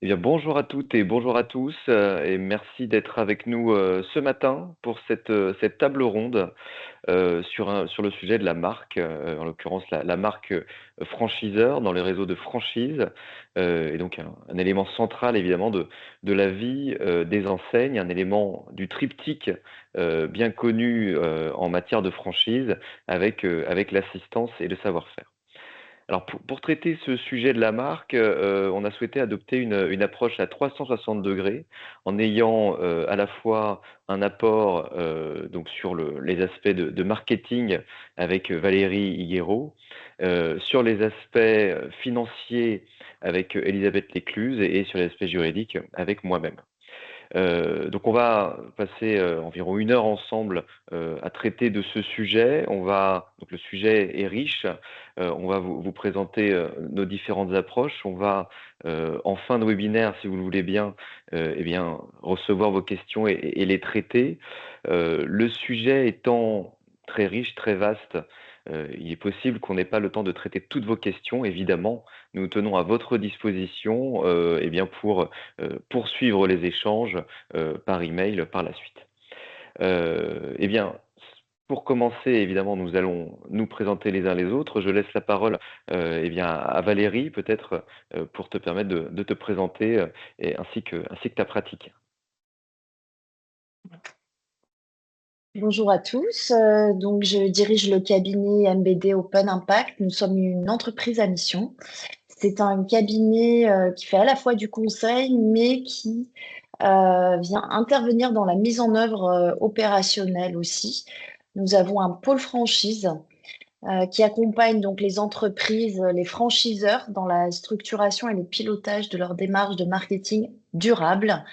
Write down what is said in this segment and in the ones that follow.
Eh bien, bonjour à toutes et bonjour à tous, et merci d'être avec nous, ce matin pour cette table ronde, sur le sujet de la marque, en l'occurrence la marque, franchiseur dans les réseaux de franchise, et donc un élément central évidemment de la vie, des enseignes, un élément du triptyque, bien connu, en matière de franchise avec l'assistance et le savoir-faire. Alors pour traiter ce sujet de la marque, on a souhaité adopter une approche à 360 en ayant, à la fois un apport, donc sur les aspects de marketing avec, Valérie Higuero, sur les aspects, financiers avec, Élisabeth Lécluse et sur les aspects juridiques avec moi-même. Donc on va passer, environ 1 heure ensemble, à traiter de ce sujet. Donc le sujet est riche, on va vous présenter, nos différentes approches. On va, en fin de webinaire, si vous le voulez bien, eh bien, recevoir vos questions et les traiter. Le sujet étant très riche, très vaste, il est possible qu'on n'ait pas le temps de traiter toutes vos questions. Évidemment, nous nous tenons à votre disposition, eh bien pour, poursuivre les échanges, par email par la suite. Eh bien, pour commencer, évidemment, nous allons nous présenter les uns les autres. Je laisse la parole, eh bien, à Valérie, peut-être, pour te permettre de te présenter, et ainsi que ta pratique. Bonjour à tous. Donc, je dirige le cabinet MBD Open Impact. Nous sommes une entreprise à mission. C'est un cabinet qui fait à la fois du conseil, mais qui vient intervenir dans la mise en œuvre opérationnelle aussi. Nous avons un pôle franchise qui accompagne donc les entreprises, les franchiseurs dans la structuration et le pilotage de leur démarche de marketing durable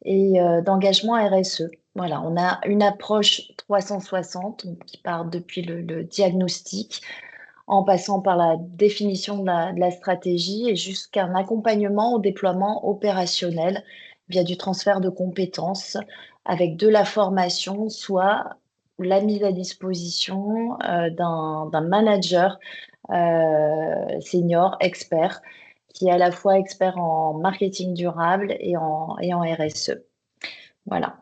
et d'engagement RSE. Voilà, on a une approche 360 qui part depuis le diagnostic, en passant par la définition de la stratégie et jusqu'à un accompagnement au déploiement opérationnel via du transfert de compétences avec de la formation, soit la mise à disposition d'un manager senior, expert, qui est à la fois expert en marketing durable et en RSE. Voilà.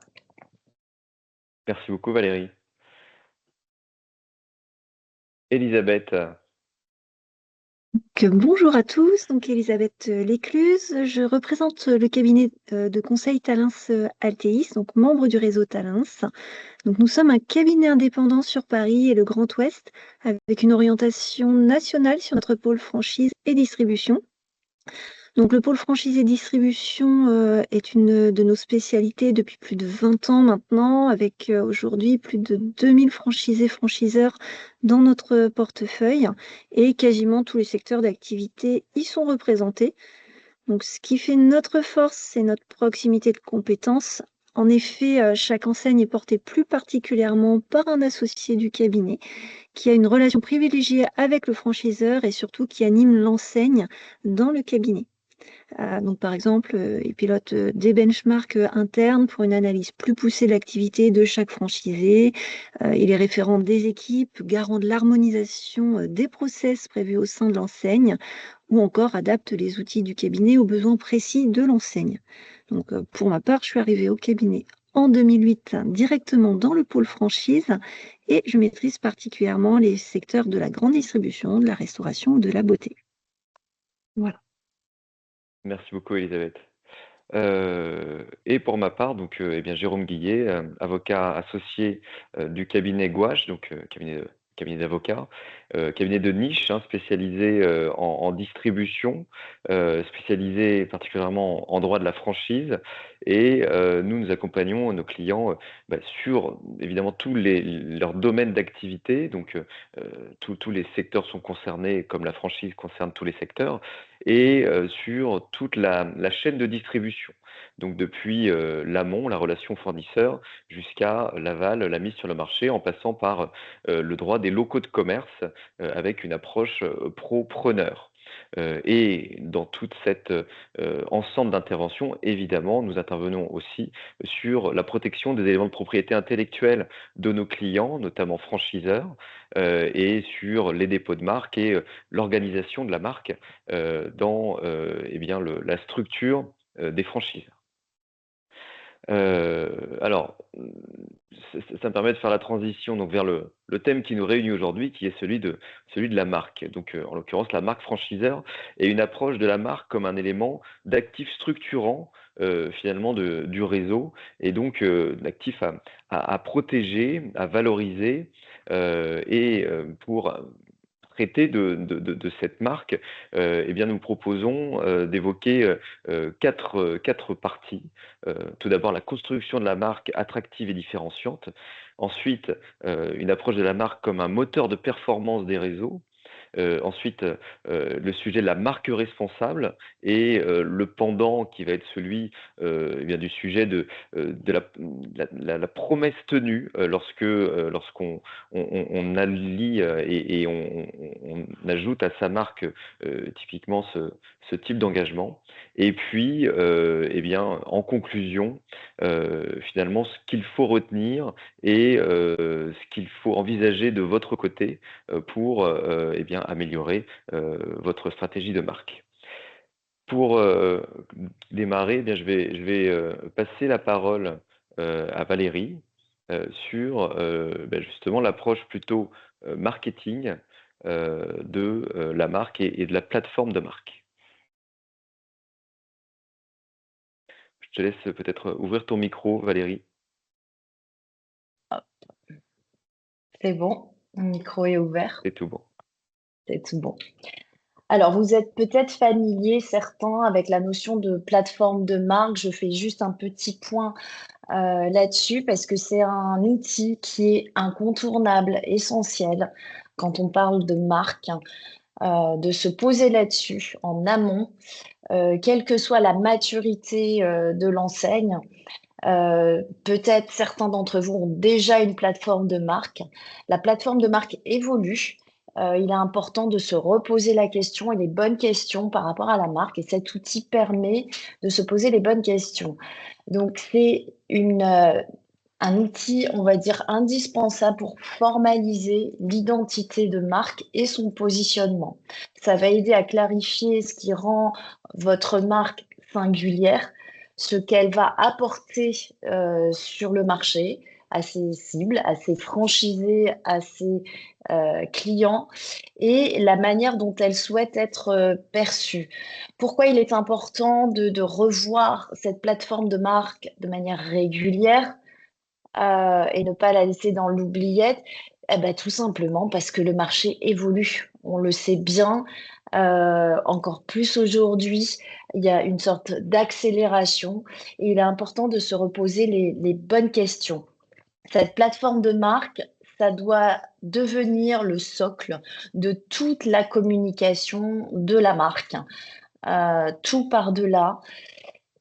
Merci beaucoup, Valérie. Elisabeth, Bonjour à tous, donc Elisabeth Lécluse, je représente le cabinet de conseil Talens Altéis, donc membre du réseau Talens. Donc nous sommes un cabinet indépendant sur Paris et le Grand Ouest avec une orientation nationale sur notre pôle franchise et distribution. Donc le pôle franchise et distribution est une de nos spécialités depuis plus de 20 ans maintenant, avec aujourd'hui plus de 2000 franchisés franchiseurs dans notre portefeuille et quasiment tous les secteurs d'activité y sont représentés. Donc ce qui fait notre force, c'est notre proximité de compétences. En effet, chaque enseigne est portée plus particulièrement par un associé du cabinet qui a une relation privilégiée avec le franchiseur et surtout qui anime l'enseigne dans le cabinet. Donc par exemple, il pilote des benchmarks internes pour une analyse plus poussée de l'activité de chaque franchisé. Il est référent des équipes, garant de l'harmonisation des process prévus au sein de l'enseigne, ou encore adapte les outils du cabinet aux besoins précis de l'enseigne. Donc pour ma part, je suis arrivée au cabinet en 2008 directement dans le pôle franchise et je maîtrise particulièrement les secteurs de la grande distribution, de la restauration ou de la beauté. Voilà. merci beaucoup, Elisabeth. Et pour ma part, donc, eh bien, Jérôme Guillet, avocat associé, du cabinet Gouache, donc, cabinet d'avocats, cabinet de niche, hein, spécialisé, en distribution, spécialisé particulièrement en droit de la franchise et nous accompagnons nos clients, bah, sur évidemment tous leurs domaines d'activité. Donc, tous les secteurs sont concernés comme la franchise concerne tous les secteurs et sur toute la chaîne de distribution. Donc depuis, l'amont, la relation fournisseur, jusqu'à l'aval, la mise sur le marché, en passant par, le droit des locaux de commerce, avec une approche, pro-preneur. Et dans toute cette, ensemble d'interventions, évidemment, nous intervenons aussi sur la protection des éléments de propriété intellectuelle de nos clients, notamment franchiseurs, et sur les dépôts de marque et l'organisation de la marque, dans, eh bien la structure des franchises. Alors, ça me permet de faire la transition donc vers le thème qui nous réunit aujourd'hui, qui est celui de la marque. Donc, en l'occurrence, la marque franchiseur et une approche de la marque comme un élément d'actif structurant, finalement du réseau et donc, d'actif à protéger, à valoriser, et pour traiter de cette marque, eh bien, nous proposons, d'évoquer, 4 parties. Tout d'abord, la construction de la marque attractive et différenciante. Ensuite, une approche de la marque comme un moteur de performance des réseaux. Ensuite, le sujet de la marque responsable et le pendant qui va être celui, eh bien du sujet de la promesse tenue, lorsqu'on allie, et on ajoute à sa marque, typiquement ce type d'engagement. Et puis, eh bien, en conclusion, finalement, ce qu'il faut retenir et ce qu'il faut envisager de votre côté, pour, eh bien, améliorer, votre stratégie de marque. Pour, démarrer, eh bien, je vais, passer la parole, à Valérie, sur, justement l'approche plutôt, marketing, de, la marque et de la plateforme de marque. Je te laisse peut-être ouvrir ton micro, Valérie. Hop, c'est bon, mon micro est ouvert, C'est tout bon. c'est tout bon. Alors, vous êtes peut-être familiers, certains, avec la notion de plateforme de marque. Je fais juste un petit point là-dessus parce que c'est un outil qui est incontournable, essentiel quand on parle de marque, de se poser là-dessus en amont, quelle que soit la maturité de l'enseigne. Peut-être certains d'entre vous ont déjà une plateforme de marque. La plateforme de marque évolue. Il est important de se reposer la question et les bonnes questions par rapport à la marque. Et cet outil permet de se poser les bonnes questions. Donc, c'est un outil, on va dire, indispensable pour formaliser l'identité de marque et son positionnement. Ça va aider à clarifier ce qui rend votre marque singulière, ce qu'elle va apporter sur le marché à ses cibles, à ses franchisés, à ses clients et la manière dont elle souhaite être perçue. Pourquoi il est important de revoir cette plateforme de marque de manière régulière et ne pas la laisser dans l'oubliette? Eh ben, tout simplement parce que le marché évolue. On le sait bien, encore plus aujourd'hui, il y a une sorte d'accélération et il est important de se reposer les bonnes questions. Cette plateforme de marque, ça doit devenir le socle de toute la communication de la marque, tout par-delà.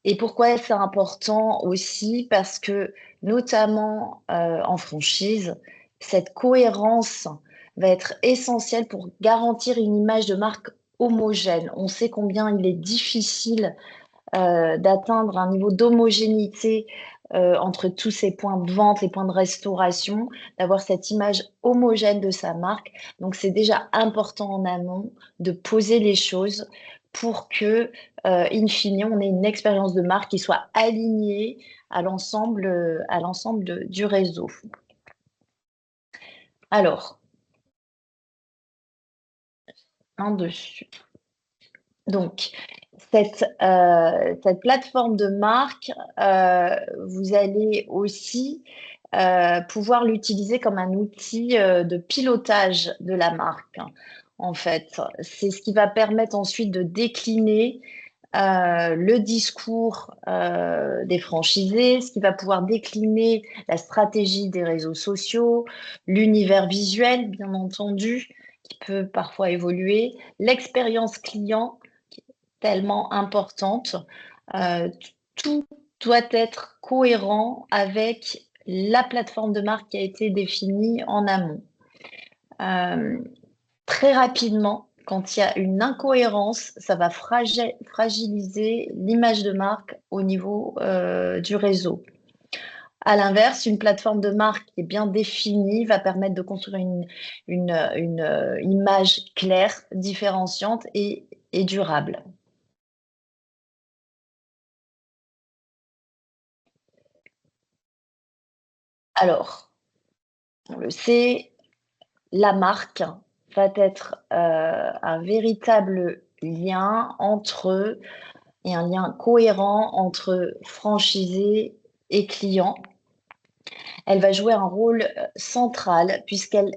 Et pourquoi c'est important aussi? Parce que, notamment en franchise, cette cohérence va être essentielle pour garantir une image de marque homogène. On sait combien il est difficile d'atteindre un niveau d'homogénéité entre tous ces points de vente, les points de restauration, d'avoir cette image homogène de sa marque. Donc, c'est déjà important en amont de poser les choses pour que, in fine, on ait une expérience de marque qui soit alignée à l'ensemble du réseau. Alors, un dessus. Donc, cette plateforme de marque, vous allez aussi pouvoir l'utiliser comme un outil de pilotage de la marque, hein, en fait. C'est ce qui va permettre ensuite de décliner le discours des franchisés, ce qui va pouvoir décliner la stratégie des réseaux sociaux, l'univers visuel, bien entendu, qui peut parfois évoluer, l'expérience client, tellement importante. Tout doit être cohérent avec la plateforme de marque qui a été définie en amont. Très rapidement, quand il y a une incohérence, ça va fragiliser l'image de marque au niveau du réseau. À l'inverse, une plateforme de marque qui est bien définie va permettre de construire une image claire, différenciante et durable. Alors, on le sait, la marque va être un véritable lien entre et un lien cohérent entre franchisé et client. Elle va jouer un rôle central puisqu'elle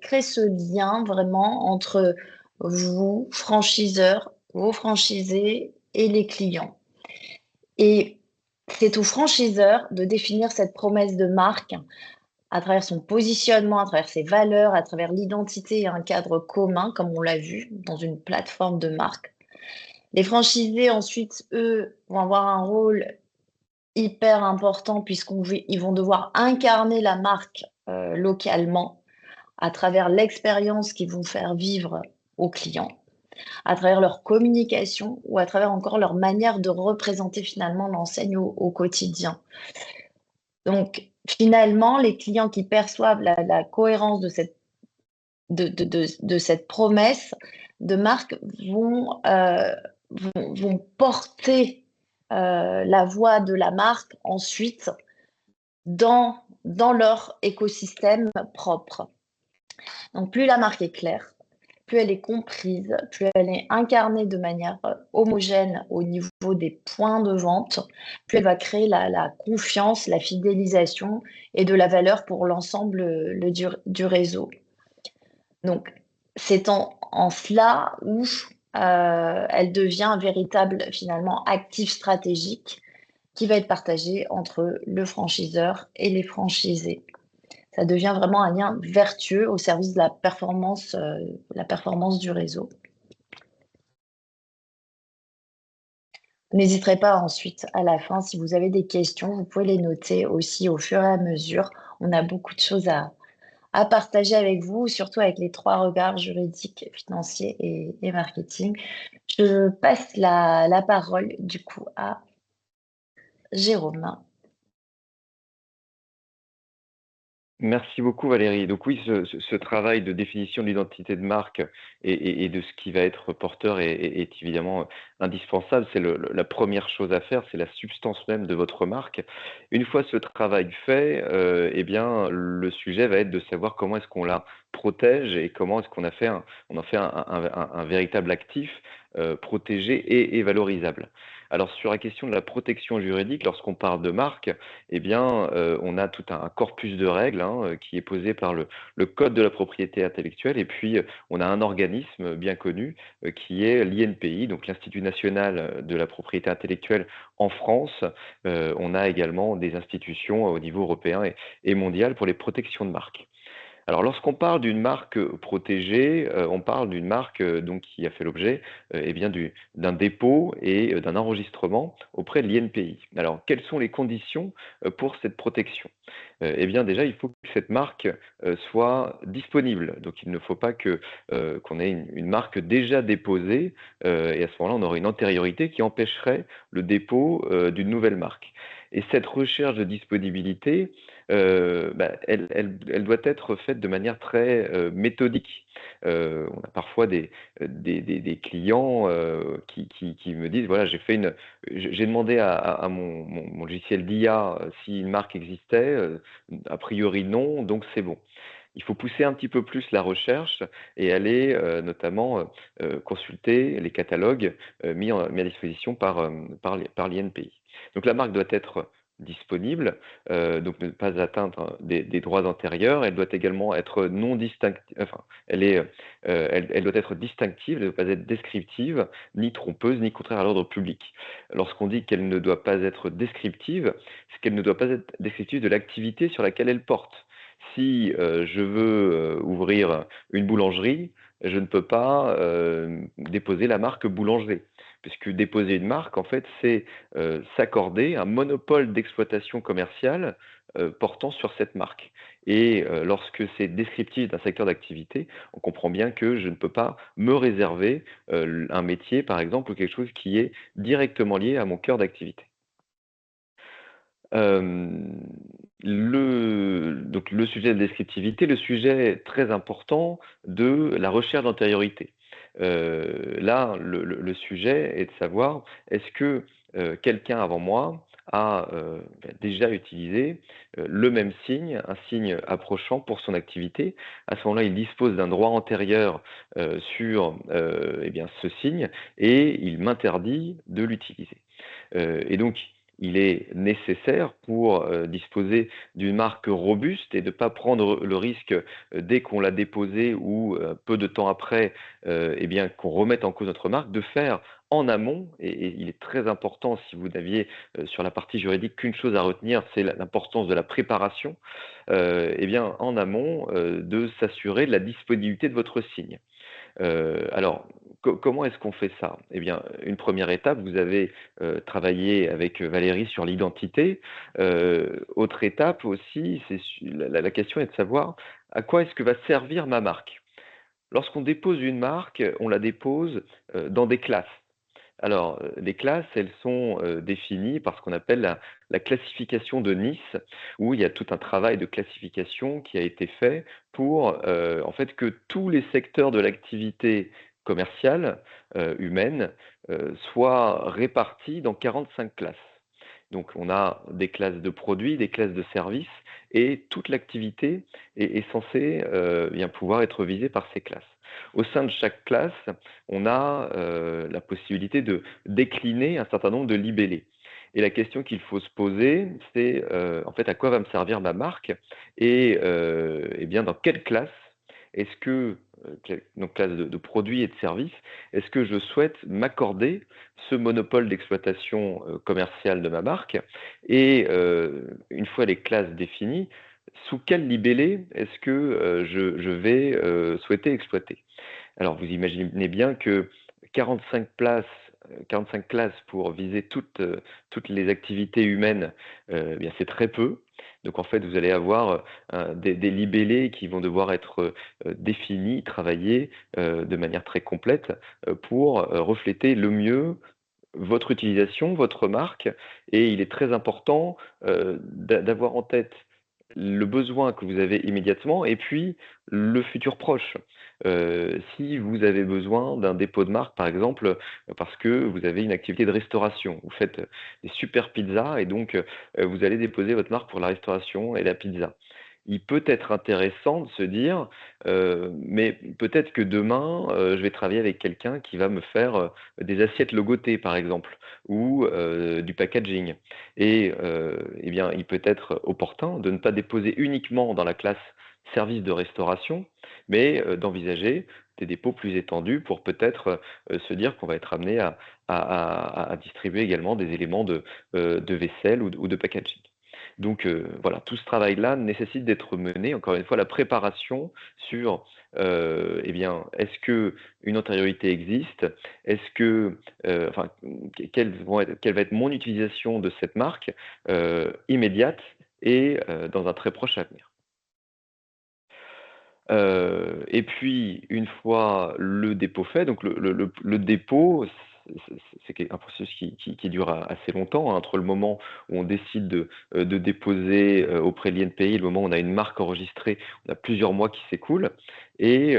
crée ce lien vraiment entre vous, franchiseurs, vos franchisés et les clients. Et c'est au franchiseur de définir cette promesse de marque à travers son positionnement, à travers ses valeurs, à travers l'identité et un cadre commun, comme on l'a vu dans une plateforme de marque. Les franchisés, ensuite, eux, vont avoir un rôle hyper important puisqu'ils vont devoir incarner la marque localement à travers l'expérience qu'ils vont faire vivre aux clients, à travers leur communication ou à travers encore leur manière de représenter finalement l'enseigne au quotidien. Donc, finalement, les clients qui perçoivent la cohérence de cette promesse de marque vont porter la voix de la marque ensuite dans leur écosystème propre. Donc, plus la marque est claire, plus elle est comprise, plus elle est incarnée de manière homogène au niveau des points de vente, plus elle va créer la confiance, la fidélisation et de la valeur pour l'ensemble du réseau. Donc, c'est en cela où elle devient un véritable, finalement, actif stratégique qui va être partagé entre le franchiseur et les franchisés. Ça devient vraiment un lien vertueux au service de la performance du réseau. N'hésiterez pas ensuite, à la fin, si vous avez des questions, vous pouvez les noter aussi au fur et à mesure. On a beaucoup de choses à partager avec vous, surtout avec les 3 regards juridiques, financiers et marketing. Je passe la parole du coup à Jérôme. Merci beaucoup Valérie. Donc oui, ce travail de définition de l'identité de marque et de ce qui va être porteur est évidemment indispensable. C'est la première chose à faire, c'est la substance même de votre marque. Une fois ce travail fait, eh bien, le sujet va être de savoir comment est-ce qu'on la protège et comment est-ce qu'on on en fait un véritable actif protégé et valorisable. Alors sur la question de la protection juridique, lorsqu'on parle de marque, eh bien, on a tout un corpus de règles qui est posé par le Code de la propriété intellectuelle. Et puis, on a un organisme bien connu qui est l'INPI, donc l'Institut national de la propriété intellectuelle en France. On a également des institutions au niveau européen et mondial pour les protections de marque. Alors, lorsqu'on parle d'une marque protégée, on parle d'une marque donc qui a fait l'objet eh bien d'un dépôt et d'un enregistrement auprès de l'INPI. Alors, quelles sont les conditions pour cette protection? Eh bien, déjà, il faut que cette marque soit disponible. Donc, il ne faut pas qu'on ait une marque déjà déposée et à ce moment-là, on aurait une antériorité qui empêcherait le dépôt d'une nouvelle marque. Et cette recherche de disponibilité, elle doit être faite de manière très méthodique. On a parfois des clients qui me disent, voilà, j'ai demandé à mon logiciel d'IA si une marque existait, a priori non, donc c'est bon. Il faut pousser un petit peu plus la recherche et aller notamment consulter les catalogues mis à disposition par l'INPI. Donc la marque doit être disponible, donc ne pas atteindre des droits antérieurs. Elle doit également être non distinctive, enfin, elle doit être distinctive, elle ne doit pas être descriptive, ni trompeuse, ni contraire à l'ordre public. Lorsqu'on dit qu'elle ne doit pas être descriptive, c'est qu'elle ne doit pas être descriptive de l'activité sur laquelle elle porte. Si je veux ouvrir une boulangerie, je ne peux pas déposer la marque boulangerie. Puisque déposer une marque, en fait, c'est s'accorder un monopole d'exploitation commerciale portant sur cette marque. Et lorsque c'est descriptif d'un secteur d'activité, on comprend bien que je ne peux pas me réserver un métier, par exemple, ou quelque chose qui est directement lié à mon cœur d'activité. Donc le sujet de descriptivité, le sujet très important de la recherche d'antériorité. Là, le sujet est de savoir est-ce que quelqu'un avant moi a déjà utilisé le même signe, un signe approchant pour son activité. À ce moment-là, il dispose d'un droit antérieur sur eh bien, ce signe et il m'interdit de l'utiliser. Et donc, il est nécessaire pour disposer d'une marque robuste et de ne pas prendre le risque dès qu'on l'a déposée ou peu de temps après, eh bien, qu'on remette en cause notre marque, de faire en amont, et il est très important, si vous n'aviez sur la partie juridique qu'une chose à retenir, c'est l'importance de la préparation, eh bien, en amont, de s'assurer de la disponibilité de votre signe. Alors, comment est-ce qu'on fait ça? Eh bien, une première étape, vous avez travaillé avec Valérie sur l'identité. Autre étape aussi, la question est de savoir à quoi est-ce que va servir ma marque. Lorsqu'on dépose une marque, on la dépose dans des classes. Alors, les classes, elles sont définies par ce qu'on appelle la classification de Nice, où il y a tout un travail de classification qui a été fait pour en fait que tous les secteurs de l'activité commerciale humaine soient répartis dans 45 classes. Donc, on a des classes de produits, des classes de services, et toute l'activité est censée bien pouvoir être visée par ces classes. Au sein de chaque classe, on a la possibilité de décliner un certain nombre de libellés. Et la question qu'il faut se poser, c'est en fait à quoi va me servir ma marque et bien dans quelle classe est-ce que, donc classe de produits et de services, est-ce que je souhaite m'accorder ce monopole d'exploitation commerciale de ma marque et une fois les classes définies, sous quel libellé est-ce que je vais souhaiter exploiter? Alors, vous imaginez bien que 45 places, 45 classes pour viser toutes les activités humaines, eh bien, c'est très peu. Donc, en fait, vous allez avoir des libellés qui vont devoir être définis, travaillés de manière très complète pour refléter le mieux votre utilisation, votre marque. Et il est très important d'avoir en tête le besoin que vous avez immédiatement et puis le futur proche. Si vous avez besoin d'un dépôt de marque, par exemple, parce que vous avez une activité de restauration, vous faites des super pizzas et donc vous allez déposer votre marque pour la restauration et la pizza. Il peut être intéressant de se dire, mais peut-être que demain, je vais travailler avec quelqu'un qui va me faire des assiettes logotées, par exemple, ou du packaging. Et eh bien, il peut être opportun de ne pas déposer uniquement dans la classe service de restauration, mais d'envisager des dépôts plus étendus pour peut-être se dire qu'on va être amené à distribuer également des éléments de vaisselle ou de packaging. Donc voilà, tout ce travail-là nécessite d'être mené. Encore une fois, la préparation sur, eh bien, est-ce qu'une antériorité existe? Est-ce que, enfin, quelle va être mon utilisation de cette marque immédiate et dans un très proche avenir? Et puis une fois le dépôt fait, donc le dépôt, c'est un processus qui dure assez longtemps, hein, entre le moment où on décide de déposer, auprès de l'INPI et le moment où on a une marque enregistrée, on a plusieurs mois qui s'écoulent et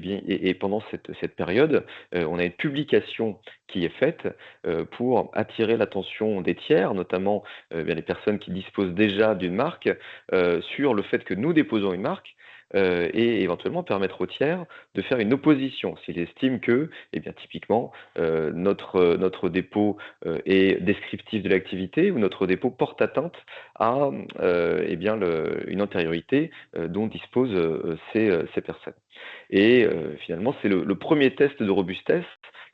bien et pendant cette période, on a une publication qui est faite, pour attirer l'attention des tiers, notamment, bien les personnes qui disposent déjà d'une marque, sur le fait que nous déposons une marque et éventuellement permettre aux tiers de faire une opposition s'ils estiment que, eh bien, typiquement, notre dépôt est descriptif de l'activité ou notre dépôt porte atteinte à eh bien, une antériorité dont disposent ces personnes. Et finalement, c'est le premier test de robustesse,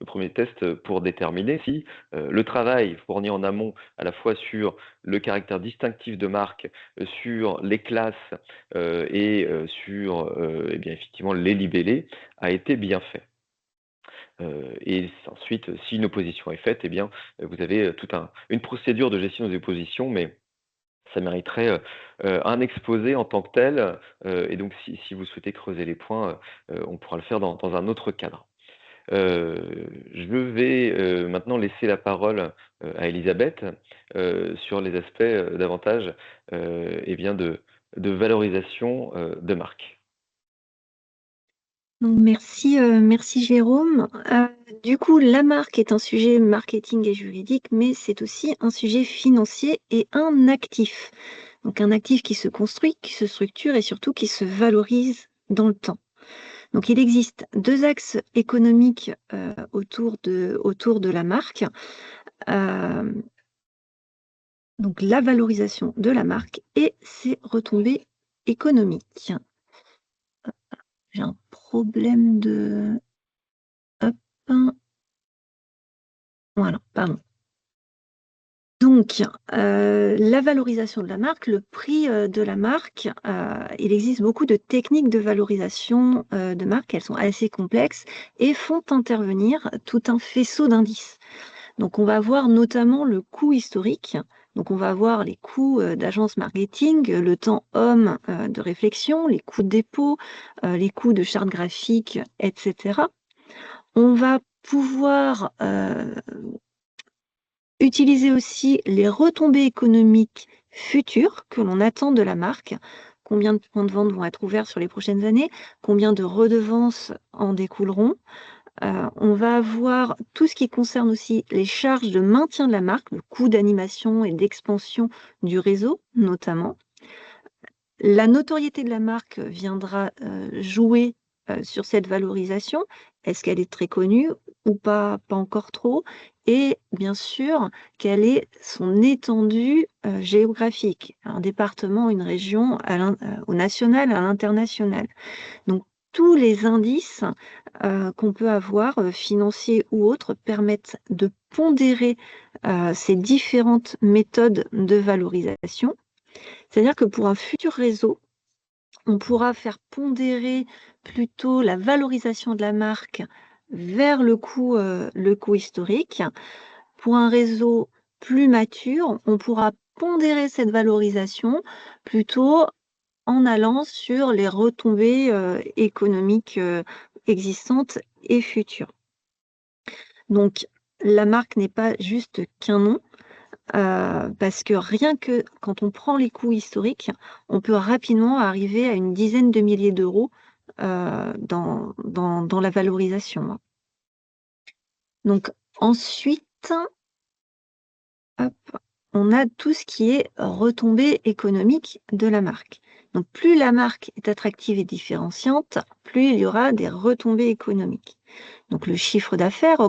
le premier test pour déterminer si le travail fourni en amont, à la fois sur le caractère distinctif de marque, sur les classes et sur eh bien, effectivement les libellés, a été bien fait. Et ensuite, si une opposition est faite, eh bien, vous avez une procédure de gestion des oppositions, mais ça mériterait un exposé en tant que tel. Et donc, si vous souhaitez creuser les points, on pourra le faire dans un autre cadre. Je vais maintenant laisser la parole à Elisabeth sur les aspects davantage eh bien de valorisation de marque. Donc, merci Jérôme. Du coup, la marque est un sujet marketing et juridique, mais c'est aussi un sujet financier et un actif. Donc un actif qui se construit, qui se structure et surtout qui se valorise dans le temps. Donc il existe deux axes économiques autour de la marque. Donc la valorisation de la marque et ses retombées économiques. J'ai un problème de... Hop. Voilà, pardon. Donc, la valorisation de la marque, le prix de la marque, il existe beaucoup de techniques de valorisation de marque, elles sont assez complexes et font intervenir tout un faisceau d'indices. Donc, on va voir notamment le coût historique. Donc, on va voir les coûts d'agence marketing, le temps homme de réflexion, les coûts de dépôt, les coûts de charte graphique, etc. On va pouvoir utiliser aussi les retombées économiques futures que l'on attend de la marque. Combien de points de vente vont être ouverts sur les prochaines années? Combien de redevances en découleront? On va avoir tout ce qui concerne aussi les charges de maintien de la marque, le coût d'animation et d'expansion du réseau notamment. La notoriété de la marque viendra jouer sur cette valorisation. Est-ce qu'elle est très connue ou pas encore trop? Et bien sûr, quelle est son étendue géographique, un département, une région, au national, à l'international. Donc, tous les indices qu'on peut avoir, financiers ou autres, permettent de pondérer ces différentes méthodes de valorisation. C'est-à-dire que pour un futur réseau, on pourra faire pondérer plutôt la valorisation de la marque vers le coût historique. Pour un réseau plus mature, on pourra pondérer cette valorisation plutôt en allant sur les retombées économiques existantes et futures. Donc, la marque n'est pas juste qu'un nom, parce que rien que quand on prend les coûts historiques, on peut rapidement arriver à une dizaine de milliers d'euros dans la valorisation. Donc ensuite, hop, on a tout ce qui est retombée économique de la marque. Donc plus la marque est attractive et différenciante, plus il y aura des retombées économiques. Donc le chiffre d'affaires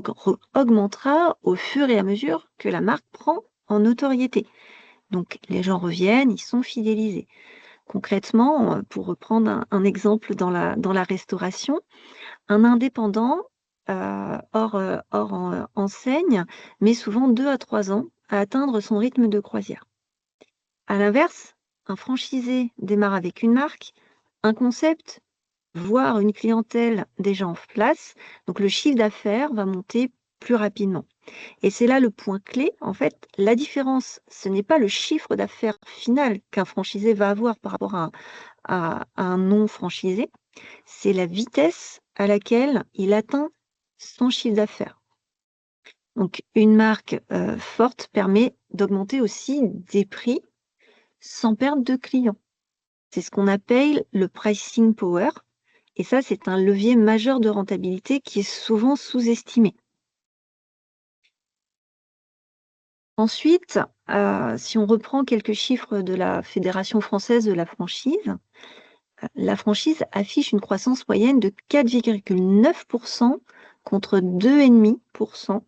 augmentera au fur et à mesure que la marque prend en notoriété. Donc les gens reviennent, ils sont fidélisés. Concrètement, pour reprendre un exemple dans la restauration, un indépendant hors enseigne met souvent 2 à 3 ans à atteindre son rythme de croisière. À l'inverse, un franchisé démarre avec une marque, un concept, voire une clientèle déjà en place, donc le chiffre d'affaires va monter plus rapidement. Et c'est là le point clé. En fait, la différence, ce n'est pas le chiffre d'affaires final qu'un franchisé va avoir par rapport à un non-franchisé, c'est la vitesse à laquelle il atteint son chiffre d'affaires. Donc, une marque forte permet d'augmenter aussi des prix sans perdre de clients. C'est ce qu'on appelle le pricing power. Et ça, c'est un levier majeur de rentabilité qui est souvent sous-estimé. Ensuite, si on reprend quelques chiffres de la Fédération française de la franchise affiche une croissance moyenne de 4,9% contre 2,5%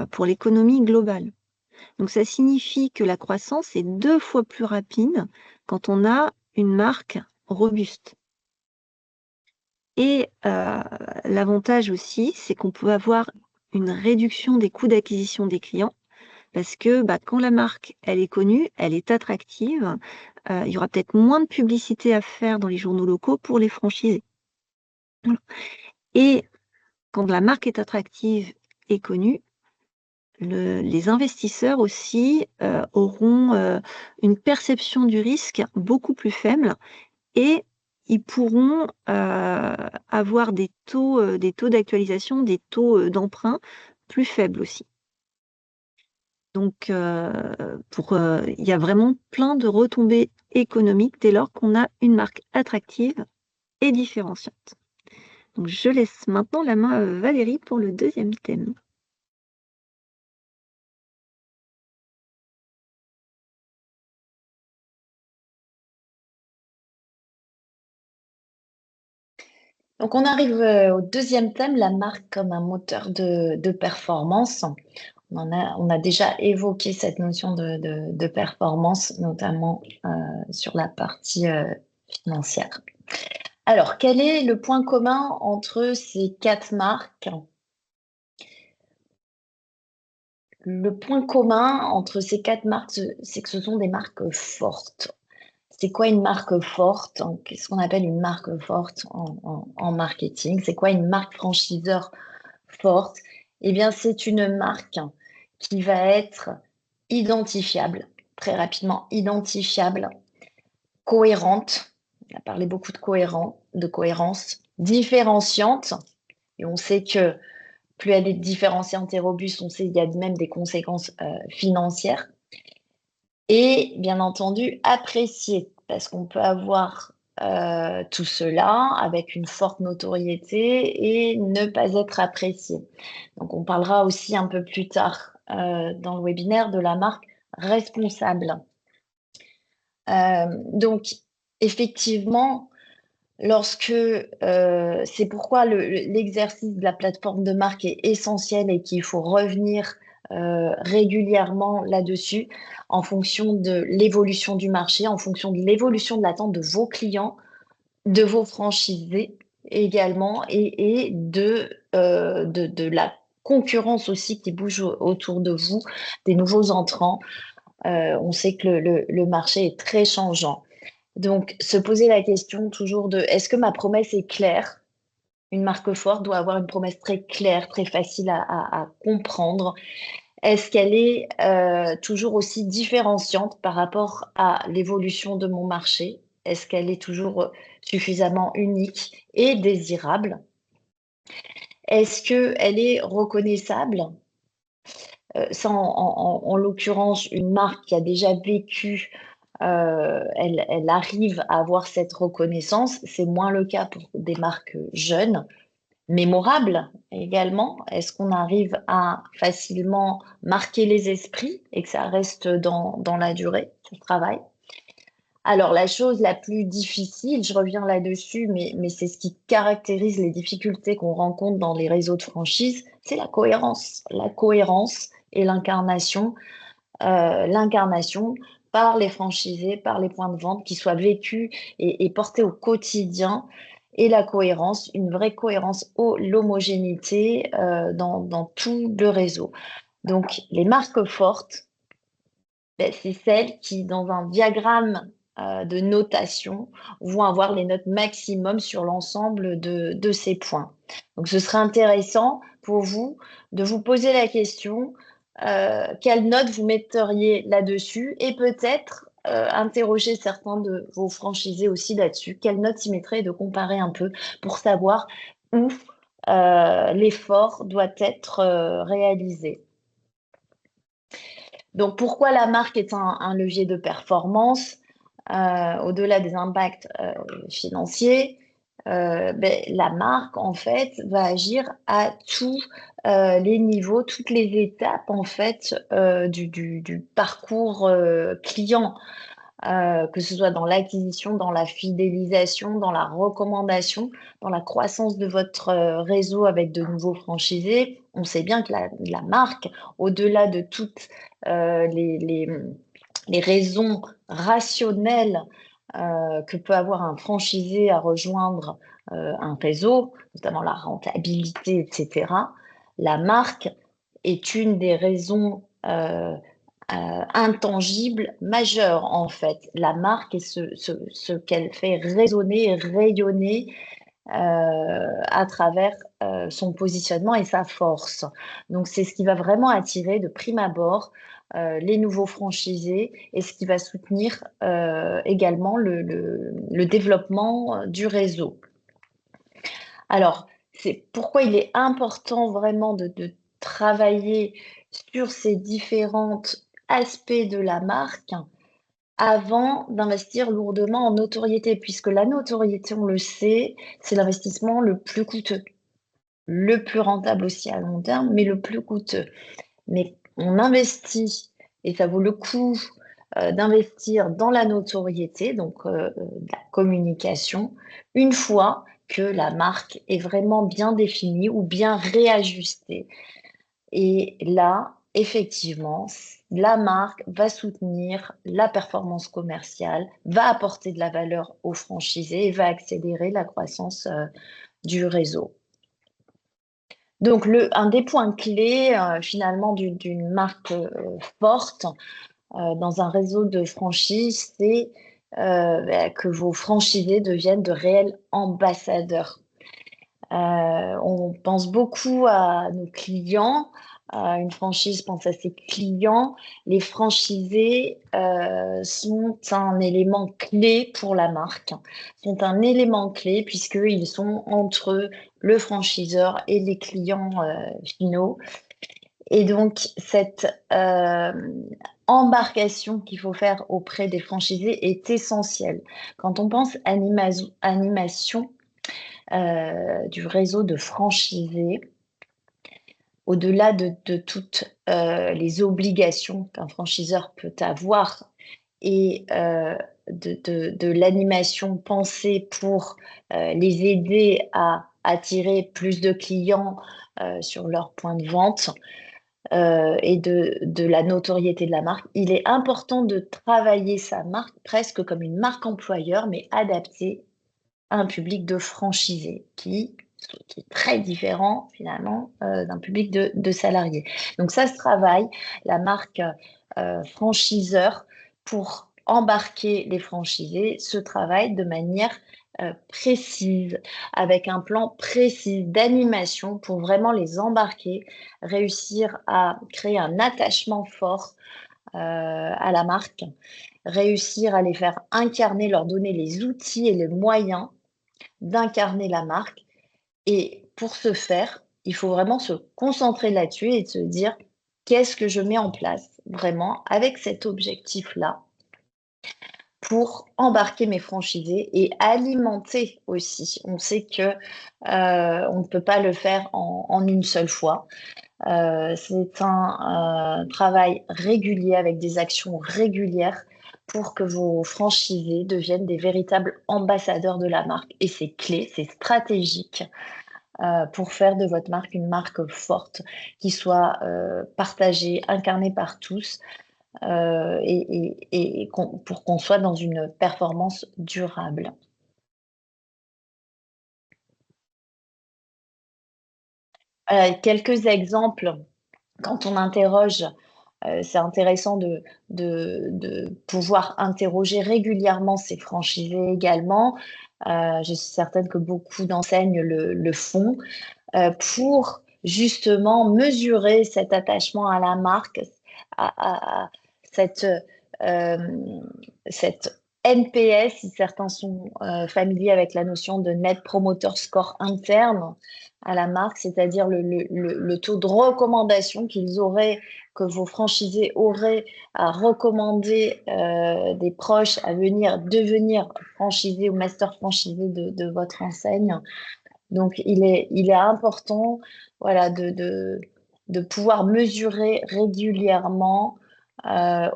pour l'économie globale. Donc ça signifie que la croissance est 2 fois plus rapide quand on a une marque robuste. Et l'avantage aussi, c'est qu'on peut avoir une réduction des coûts d'acquisition des clients. Parce que quand la marque, elle est connue, elle est attractive, il y aura peut-être moins de publicité à faire dans les journaux locaux pour les franchisés. Voilà. Et quand la marque est attractive et connue, les investisseurs aussi auront une perception du risque beaucoup plus faible et ils pourront avoir des taux d'actualisation, des taux d'emprunt plus faibles aussi. Donc, il y a vraiment plein de retombées économiques dès lors qu'on a une marque attractive et différenciante. Donc, je laisse maintenant la main à Valérie pour le deuxième thème. Donc, on arrive au deuxième thème, la marque comme un moteur de performance. On a déjà évoqué cette notion de performance, notamment sur la partie financière. Alors, quel est le point commun entre ces 4 marques? Le point commun entre ces 4 marques, c'est que ce sont des marques fortes. C'est quoi une marque forte? Qu'est-ce qu'on appelle une marque forte en marketing? C'est quoi une marque franchiseur forte? Eh bien, c'est une marque qui va être identifiable, très rapidement identifiable, cohérente. On a parlé beaucoup de cohérence, différenciante. Et on sait que plus elle est différenciante et robuste, on sait qu'il y a même des conséquences financières. Et bien entendu, appréciée, parce qu'on peut avoir tout cela avec une forte notoriété et ne pas être apprécié. Donc, on parlera aussi un peu plus tard dans le webinaire de la marque responsable. Donc, effectivement, c'est pourquoi l'exercice de la plateforme de marque est essentiel et qu'il faut revenir régulièrement là-dessus en fonction de l'évolution du marché, en fonction de l'évolution de l'attente de vos clients, de vos franchisés également et de la concurrence aussi qui bouge autour de vous, des nouveaux entrants. On sait que le marché est très changeant. Donc, se poser la question toujours de est-ce que ma promesse est claire? Une marque forte doit avoir une promesse très claire, très facile à comprendre. Est-ce qu'elle est toujours aussi différenciante par rapport à l'évolution de mon marché? Est-ce qu'elle est toujours suffisamment unique et désirable? Est-ce qu'elle est reconnaissable? Ça, en l'occurrence, une marque qui a déjà vécu, elle arrive à avoir cette reconnaissance. C'est moins le cas pour des marques jeunes, mémorables également. Est-ce qu'on arrive à facilement marquer les esprits et que ça reste dans la durée, ce travail? Alors, la chose la plus difficile, je reviens là-dessus, mais c'est ce qui caractérise les difficultés qu'on rencontre dans les réseaux de franchise, c'est la cohérence. La cohérence et l'incarnation par les franchisés, par les points de vente qui soient vécus et portés au quotidien. Et la cohérence, une vraie cohérence, l'homogénéité dans tout le réseau. Donc, les marques fortes, ben, c'est celles qui, dans un diagramme de notation, vont avoir les notes maximum sur l'ensemble de ces points. Donc, ce serait intéressant pour vous de vous poser la question, quelle note vous metteriez là-dessus et peut-être interroger certains de vos franchisés aussi là-dessus. Quelle note s'y mettrait et de comparer un peu pour savoir où l'effort doit être réalisé. Donc, pourquoi la marque est un levier de performance au-delà des impacts financiers? La marque, en fait, va agir à tous les niveaux, toutes les étapes, en fait, du parcours client, que ce soit dans l'acquisition, dans la fidélisation, dans la recommandation, dans la croissance de votre réseau avec de nouveaux franchisés. On sait bien que la marque, au-delà de toutes les raisons rationnelles que peut avoir un franchisé à rejoindre un réseau, notamment la rentabilité, etc., la marque est une des raisons intangibles majeures, en fait. La marque est ce qu'elle fait résonner et rayonner à travers son positionnement et sa force. Donc, c'est ce qui va vraiment attirer de prime abord les nouveaux franchisés et ce qui va soutenir également le développement du réseau. Alors, c'est pourquoi il est important vraiment de travailler sur ces différents aspects de la marque avant d'investir lourdement en notoriété, puisque la notoriété, on le sait, c'est l'investissement le plus coûteux, le plus rentable aussi à long terme, mais le plus coûteux. Mais on investit et ça vaut le coup d'investir dans la notoriété, donc de la communication, une fois que la marque est vraiment bien définie ou bien réajustée. Et là, effectivement, la marque va soutenir la performance commerciale, va apporter de la valeur aux franchisés et va accélérer la croissance du réseau. Donc, un des points clés finalement d'une marque forte dans un réseau de franchises, c'est que vos franchisés deviennent de réels ambassadeurs. On pense beaucoup à nos clients. Une franchise pense à ses clients. Les franchisés sont un élément clé pour la marque, sont un élément clé puisqu'ils sont entre le franchiseur et les clients finaux. Et donc, cette embarcation qu'il faut faire auprès des franchisés est essentielle. Quand on pense animation du réseau de franchisés, au-delà de toutes les obligations qu'un franchiseur peut avoir et de l'animation pensée pour les aider à attirer plus de clients sur leur point de vente et de la notoriété de la marque, il est important de travailler sa marque presque comme une marque employeur, mais adaptée à un public de franchisés qui est très différent finalement d'un public de salariés. Donc ça se travaille, la marque franchiseur pour embarquer les franchisés se travaille de manière précise, avec un plan précis d'animation pour vraiment les embarquer, réussir à créer un attachement fort à la marque, réussir à les faire incarner, leur donner les outils et les moyens d'incarner la marque. Et pour ce faire, il faut vraiment se concentrer là-dessus et se dire qu'est-ce que je mets en place vraiment avec cet objectif-là pour embarquer mes franchisés et alimenter aussi. On sait que on ne peut pas le faire en une seule fois. C'est un travail régulier avec des actions régulières pour que vos franchisés deviennent des véritables ambassadeurs de la marque. Et c'est clé, c'est stratégique pour faire de votre marque une marque forte, qui soit partagée, incarnée par tous, pour qu'on soit dans une performance durable. Quelques exemples, quand on interroge, c'est intéressant de pouvoir interroger régulièrement ses franchisés également. Je suis certaine que beaucoup d'enseignes le font pour justement mesurer cet attachement à la marque, à cette, cette NPS, si certains sont familiers avec la notion de Net Promoter Score interne à la marque, c'est-à-dire le taux de recommandation que vos franchisés auraient à recommander des proches à devenir franchisés ou master franchisés de votre enseigne. Donc, il est important, voilà, de pouvoir mesurer régulièrement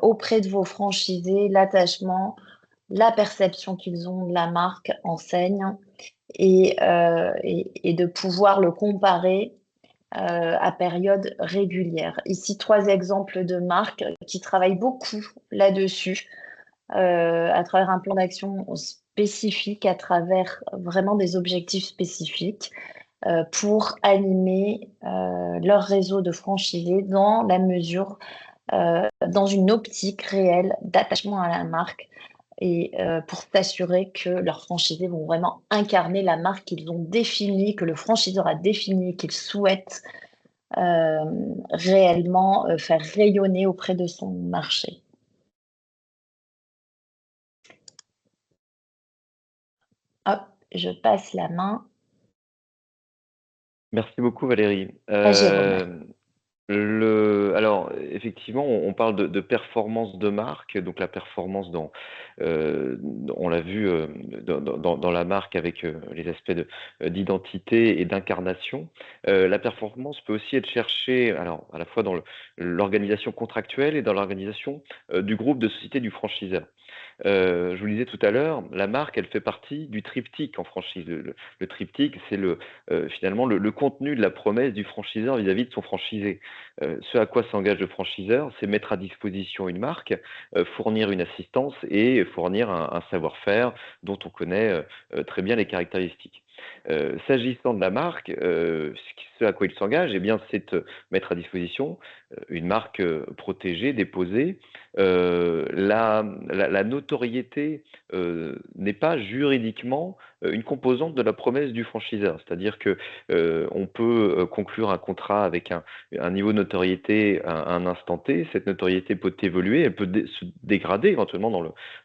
auprès de vos franchisés l'attachement, la perception qu'ils ont de la marque enseigne et de pouvoir le comparer à période régulière. Ici, 3 exemples de marques qui travaillent beaucoup là-dessus à travers un plan d'action spécifique, à travers vraiment des objectifs spécifiques pour animer leur réseau de franchisés dans la mesure, dans une optique réelle d'attachement à la marque et pour s'assurer que leurs franchisés vont vraiment incarner la marque qu'ils ont définie, que le franchiseur a définie, qu'il souhaite réellement faire rayonner auprès de son marché. Hop, je passe la main Merci beaucoup Valérie. à Jérôme. Alors, effectivement, on parle de performance de marque, donc la performance on l'a vu dans la marque avec les aspects d'identité et d'incarnation. La performance peut aussi être cherchée, alors à la fois dans l'organisation contractuelle et dans l'organisation du groupe de société du franchiseur. Je vous le disais tout à l'heure, la marque, elle fait partie du triptyque en franchise. Le triptyque, c'est finalement le contenu de la promesse du franchiseur vis-à-vis de son franchisé. Ce à quoi s'engage le franchiseur, c'est mettre à disposition une marque, fournir une assistance et fournir un savoir-faire dont on connaît très bien les caractéristiques. S'agissant de la marque, ce à quoi il s'engage, eh bien, c'est de mettre à disposition une marque protégée, déposée. La notoriété n'est pas juridiquement une composante de la promesse du franchiseur. C'est-à-dire que on peut conclure un contrat avec un niveau de notoriété à un instant T. Cette notoriété peut évoluer, elle peut se dégrader éventuellement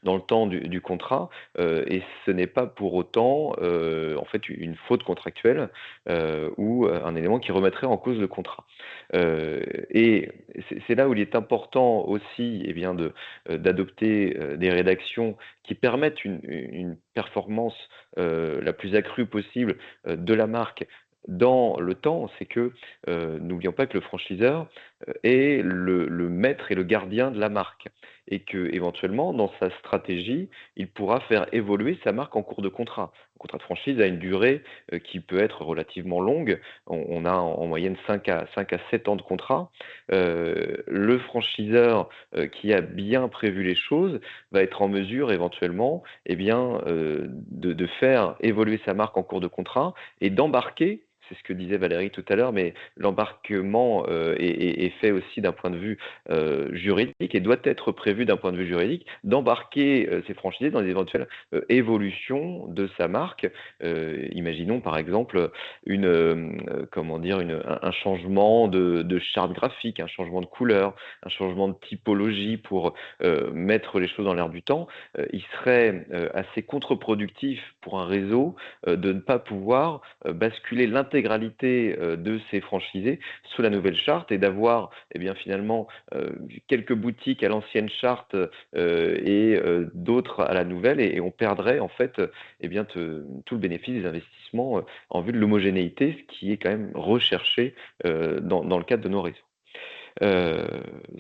dans le temps du contrat, et ce n'est pas pour autant en fait une faute contractuelle ou un élément qui remettrait en cause le contrat. Et c'est là où il est important aussi d'adopter des rédactions qui permettent une performance la plus accrue possible de la marque dans le temps. C'est que n'oublions pas que le franchiseur est le maître et le gardien de la marque, et que éventuellement dans sa stratégie, il pourra faire évoluer sa marque en cours de contrat. Un contrat de franchise a une durée qui peut être relativement longue. On a en moyenne 5 à 7 ans de contrat. Le franchiseur qui a bien prévu les choses va être en mesure éventuellement de faire évoluer sa marque en cours de contrat et d'embarquer. C'est ce que disait Valérie tout à l'heure, mais l'embarquement est fait aussi d'un point de vue juridique et doit être prévu d'un point de vue juridique, d'embarquer ses franchisés dans des éventuelles évolutions de sa marque. Imaginons par exemple un changement de charte graphique, un changement de couleur, un changement de typologie pour mettre les choses dans l'air du temps. Il serait assez contre-productif pour un réseau de ne pas pouvoir basculer l'intégralité de ses franchisés sous la nouvelle charte et d'avoir finalement quelques boutiques à l'ancienne charte et d'autres à la nouvelle, et on perdrait en fait tout le bénéfice des investissements en vue de l'homogénéité, ce qui est quand même recherché dans le cadre de nos réseaux. Euh,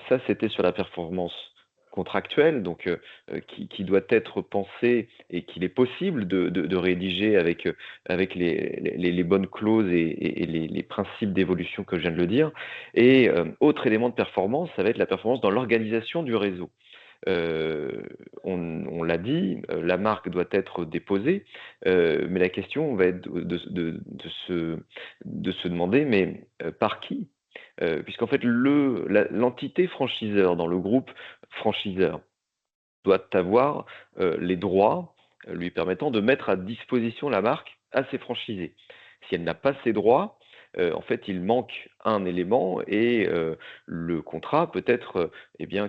Ça, c'était sur la performance contractuelle, donc qui doit être pensée et qu'il est possible de rédiger avec les bonnes clauses et les principes d'évolution que je viens de le dire. Et autre élément de performance, ça va être la performance dans l'organisation du réseau. On l'a dit, la marque doit être déposée, mais la question va être de se demander, mais par qui? Puisqu'en fait, l'entité franchiseur dans le groupe franchiseur doit avoir les droits lui permettant de mettre à disposition la marque à ses franchisés. Si elle n'a pas ces droits, en fait, il manque un élément et le contrat peut être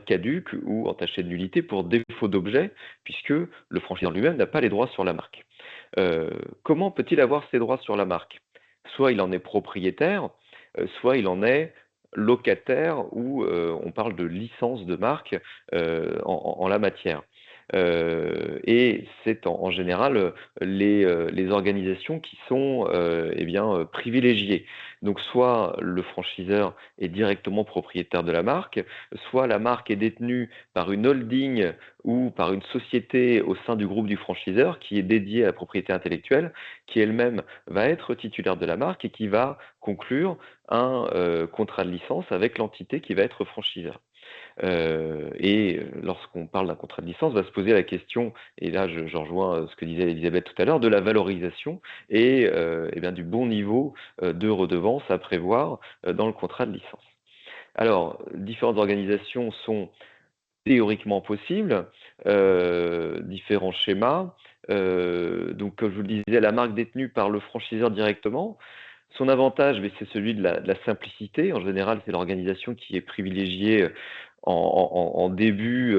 caduc ou entaché de nullité pour défaut d'objet, puisque le franchiseur lui-même n'a pas les droits sur la marque. Comment peut-il avoir ces droits sur la marque? Soit il en est propriétaire, soit il en est locataire, ou on parle de licence de marque en la matière. Et c'est en général les organisations qui sont privilégiées. Donc soit le franchiseur est directement propriétaire de la marque, soit la marque est détenue par une holding ou par une société au sein du groupe du franchiseur qui est dédiée à la propriété intellectuelle, qui elle-même va être titulaire de la marque et qui va conclure un contrat de licence avec l'entité qui va être franchiseur. Lorsqu'on parle d'un contrat de licence, va se poser la question, et là je rejoins ce que disait Elisabeth tout à l'heure, de la valorisation et du bon niveau de redevance à prévoir dans le contrat de licence. Alors, différentes organisations sont théoriquement possibles, différents schémas. Donc, comme je vous le disais, la marque détenue par le franchiseur directement. Son avantage, c'est celui de la simplicité. En général, c'est l'organisation qui est privilégiée en début,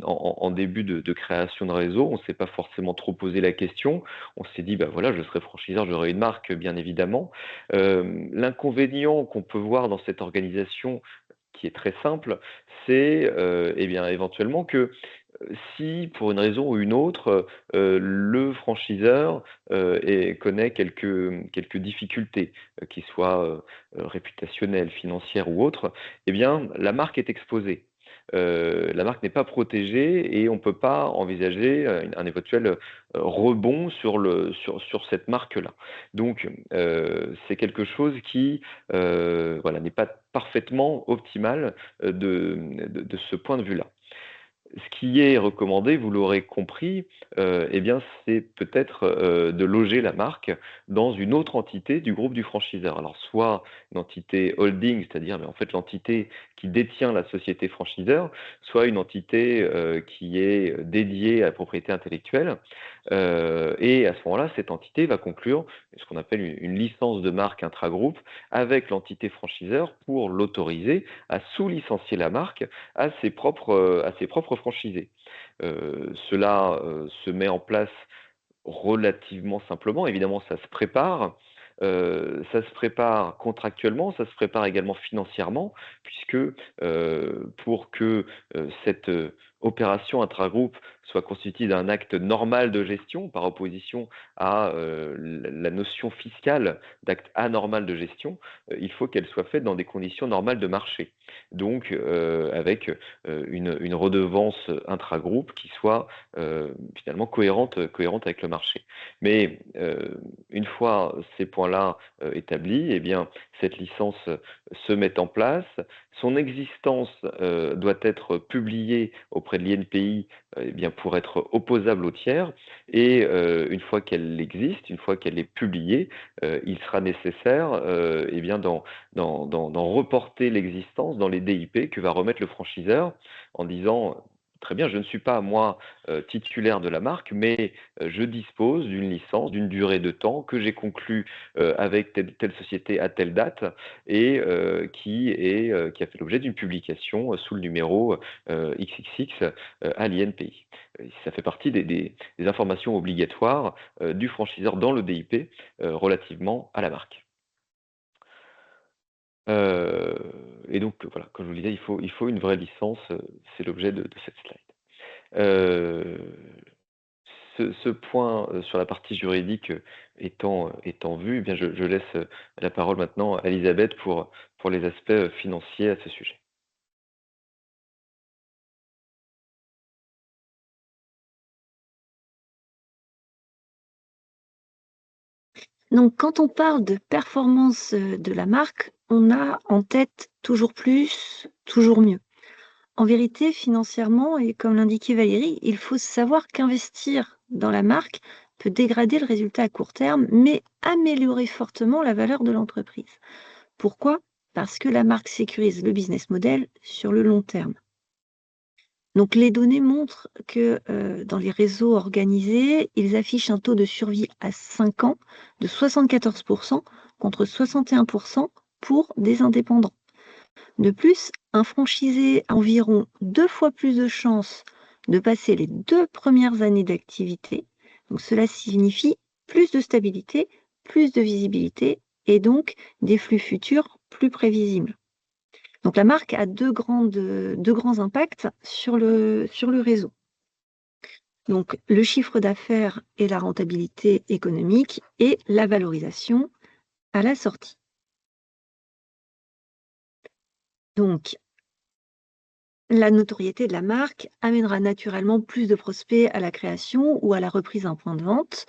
en début de création de réseau, on ne s'est pas forcément trop posé la question. On s'est dit: «Bah, voilà, je serai franchiseur, j'aurai une marque, bien évidemment». L'inconvénient qu'on peut voir dans cette organisation, qui est très simple, c'est, eh bien, éventuellement que, si pour une raison ou une autre, le franchiseur, connaît quelques difficultés, qu'ils soient, réputationnelles, financières ou autres, eh bien, la marque est exposée. La marque n'est pas protégée et on ne peut pas envisager, un éventuel, rebond sur cette marque-là. Donc, c'est quelque chose qui, voilà, n'est pas parfaitement optimal, de ce point de vue-là. Ce qui est recommandé, vous l'aurez compris, eh bien, c'est peut-être, de loger la marque dans une autre entité du groupe du franchiseur. Alors soit une entité holding, c'est-à-dire, mais en fait, l'entité qui détient la société franchiseur, soit une entité, qui est dédiée à la propriété intellectuelle, et à ce moment-là, cette entité va conclure ce qu'on appelle une licence de marque intragroupe avec l'entité franchiseur pour l'autoriser à sous-licencier la marque à ses propres franchisés. Cela, se met en place relativement simplement. Évidemment, ça se prépare contractuellement, ça se prépare également financièrement puisque, pour que, cette, opération intragroupe soit constituée d'un acte normal de gestion par opposition à, la notion fiscale d'acte anormal de gestion, il faut qu'elle soit faite dans des conditions normales de marché. Donc, avec, une redevance intragroupe qui soit, finalement cohérente avec le marché. Mais, une fois ces points-là, établis, eh bien, cette licence, se met en place. Son existence, doit être publiée auprès de l'INPI, eh bien, pour être opposable aux tiers et une fois qu'elle existe, une fois qu'elle est publiée, il sera nécessaire, eh bien, d'en reporter l'existence dans les DIP que va remettre le franchiseur en disant: «Très bien, je ne suis pas moi, titulaire de la marque, mais je dispose d'une licence, d'une durée de temps que j'ai conclue, avec telle société à telle date et qui a fait l'objet d'une publication, sous le numéro, XXX, à l'INPI». Ça fait partie des informations obligatoires, du franchiseur dans le DIP, relativement à la marque. Heu et donc voilà, comme je vous le disais, il faut une vraie licence, c'est l'objet de cette slide. Heu, ce point, sur la partie juridique, étant vu, eh bien je laisse, la parole maintenant à Elisabeth pour les aspects, financiers à ce sujet. Donc, quand on parle de performance de la marque, on a en tête toujours plus, toujours mieux. En vérité, financièrement, et comme l'indiquait Valérie, il faut savoir qu'investir dans la marque peut dégrader le résultat à court terme, mais améliorer fortement la valeur de l'entreprise. Pourquoi? Parce que la marque sécurise le business model sur le long terme. Donc les données montrent que, dans les réseaux organisés, ils affichent un taux de survie à 5 ans de 74 contre 61 pour des indépendants. De plus, un franchisé a environ 2 fois plus de chances de passer les 2 premières années d'activité. Donc cela signifie plus de stabilité, plus de visibilité et donc des flux futurs plus prévisibles. Donc la marque a deux grands impacts sur le réseau. Donc le chiffre d'affaires et la rentabilité économique et la valorisation à la sortie. Donc la notoriété de la marque amènera naturellement plus de prospects à la création ou à la reprise d'un point de vente,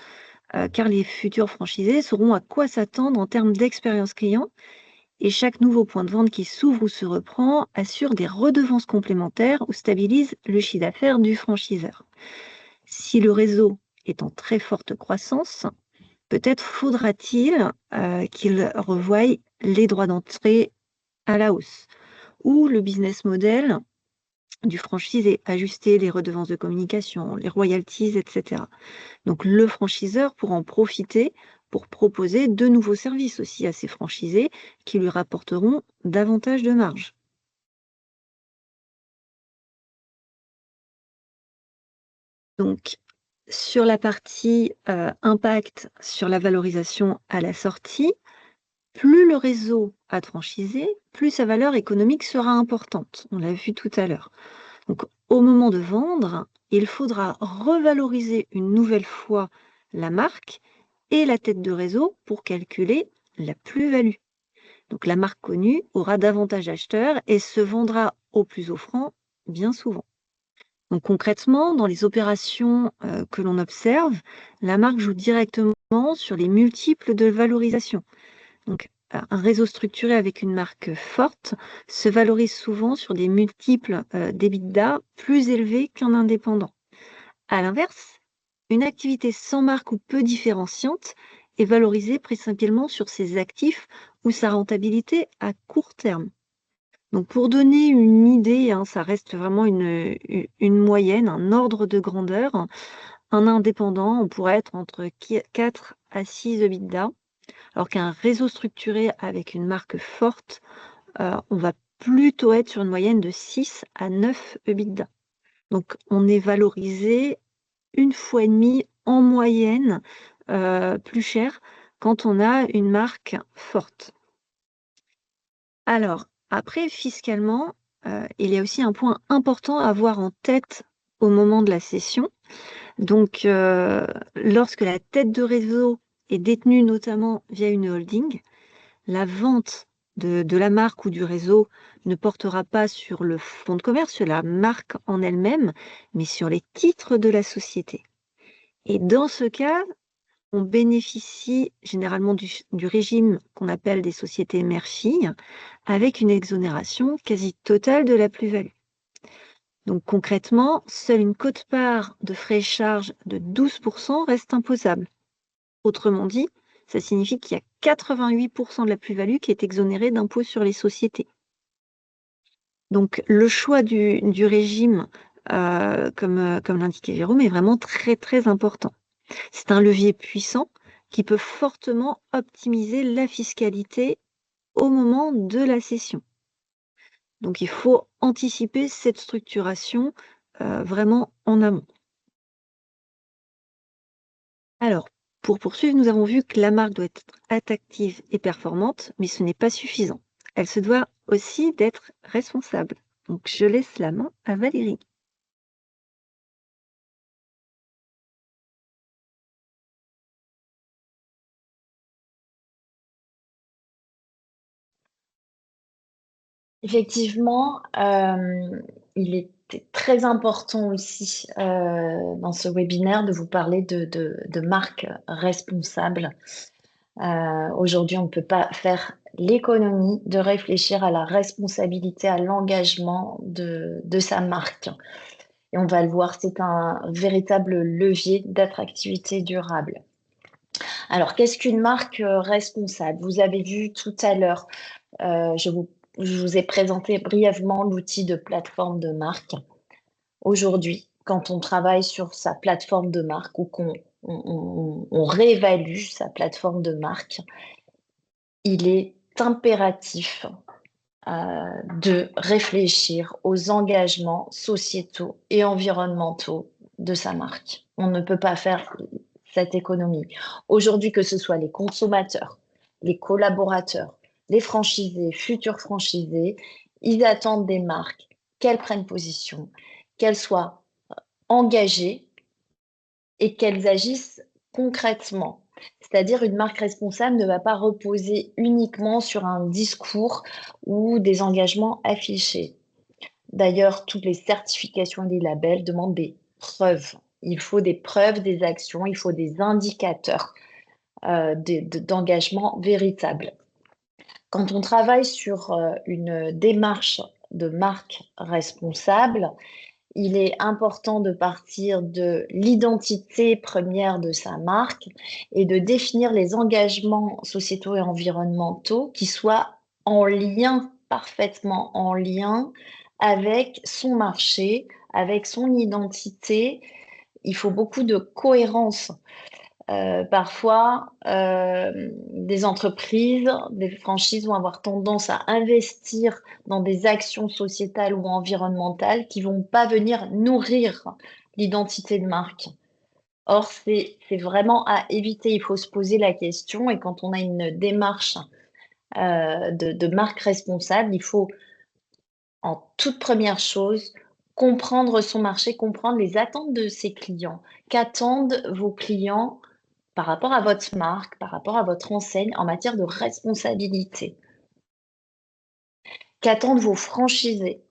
car les futurs franchisés sauront à quoi s'attendre en termes d'expérience client et chaque nouveau point de vente qui s'ouvre ou se reprend assure des redevances complémentaires ou stabilise le chiffre d'affaires du franchiseur. Si le réseau est en très forte croissance, peut-être faudra-t-il qu'il revoie les droits d'entrée à la hausse ou le business model du franchisé, ajuster les redevances de communication, les royalties, etc. Donc le franchiseur pourra en profiter pour proposer de nouveaux services aussi à ses franchisés qui lui rapporteront davantage de marge. Donc, sur la partie impact sur la valorisation à la sortie, plus le réseau a de franchisés, plus sa valeur économique sera importante. On l'a vu tout à l'heure. Donc, au moment de vendre, il faudra revaloriser une nouvelle fois la marque et la tête de réseau pour calculer la plus-value. Donc, la marque connue aura davantage d'acheteurs et se vendra au plus offrant bien souvent. Donc, concrètement, dans les opérations que l'on observe, la marque joue directement sur les multiples de valorisation. Donc, un réseau structuré avec une marque forte se valorise souvent sur des multiples d'EBITDA plus élevés qu'un indépendant. À l'inverse, une activité sans marque ou peu différenciante est valorisée principalement sur ses actifs ou sa rentabilité à court terme. Donc, pour donner une idée, ça reste vraiment une moyenne, un ordre de grandeur. Un indépendant, on pourrait être entre 4 à 6 EBITDA, alors qu'un réseau structuré avec une marque forte, on va plutôt être sur une moyenne de 6 à 9 EBITDA. Donc, on est valorisé 1,5 fois en moyenne plus cher quand on a une marque forte. Alors, après, fiscalement, il y a aussi un point important à avoir en tête au moment de la cession. Donc, lorsque la tête de réseau est détenue notamment via une holding, la vente de la marque ou du réseau ne portera pas sur le fonds de commerce, sur la marque en elle-même, mais sur les titres de la société. Et dans ce cas, on bénéficie généralement du régime qu'on appelle des sociétés mère-fille, avec une exonération quasi totale de la plus-value. Donc concrètement, seule une quote-part de frais et charges de 12% reste imposable. Autrement dit, ça signifie qu'il y a 88% de la plus-value qui est exonérée d'impôt sur les sociétés. Donc le choix du régime, comme l'indiquait Jérôme, est vraiment très très important. C'est un levier puissant qui peut fortement optimiser la fiscalité au moment de la cession. Donc il faut anticiper cette structuration vraiment en amont. Alors, pour poursuivre, nous avons vu que la marque doit être attractive et performante, mais ce n'est pas suffisant. Elle se doit aussi d'être responsable. Donc je laisse la main à Valérie. Effectivement, il était très important aussi dans ce webinaire de vous parler de marques responsables. Aujourd'hui, on ne peut pas faire l'économie de réfléchir à la responsabilité, à l'engagement de sa marque. Et on va le voir, c'est un véritable levier d'attractivité durable. Alors, qu'est-ce qu'une marque responsable? Vous avez vu tout à l'heure, je vous ai présenté brièvement l'outil de plateforme de marque. Aujourd'hui, quand on travaille sur sa plateforme de marque ou qu'on réévalue sa plateforme de marque, il est impératif de réfléchir aux engagements sociétaux et environnementaux de sa marque. On ne peut pas faire cette économie. Aujourd'hui, que ce soit les consommateurs, les collaborateurs, les franchisés, futurs franchisés, ils attendent des marques qu'elles prennent position, qu'elles soient engagées et qu'elles agissent concrètement. C'est-à-dire une marque responsable ne va pas reposer uniquement sur un discours ou des engagements affichés. D'ailleurs, toutes les certifications et les labels demandent des preuves. Il faut des preuves des actions, il faut des indicateurs d'engagement véritable. Quand on travaille sur une démarche de marque responsable, il est important de partir de l'identité première de sa marque et de définir les engagements sociétaux et environnementaux qui soient en lien, parfaitement en lien avec son marché, avec son identité. Il faut beaucoup de cohérence. Parfois, des entreprises, des franchises vont avoir tendance à investir dans des actions sociétales ou environnementales qui vont pas venir nourrir l'identité de marque. Or, c'est vraiment à éviter. Il faut se poser la question, et quand on a une démarche de marque responsable, il faut, en toute première chose, comprendre son marché, comprendre les attentes de ses clients. Qu'attendent vos clients par rapport à votre marque, par rapport à votre enseigne en matière de responsabilité? Qu'attendent vos franchisés?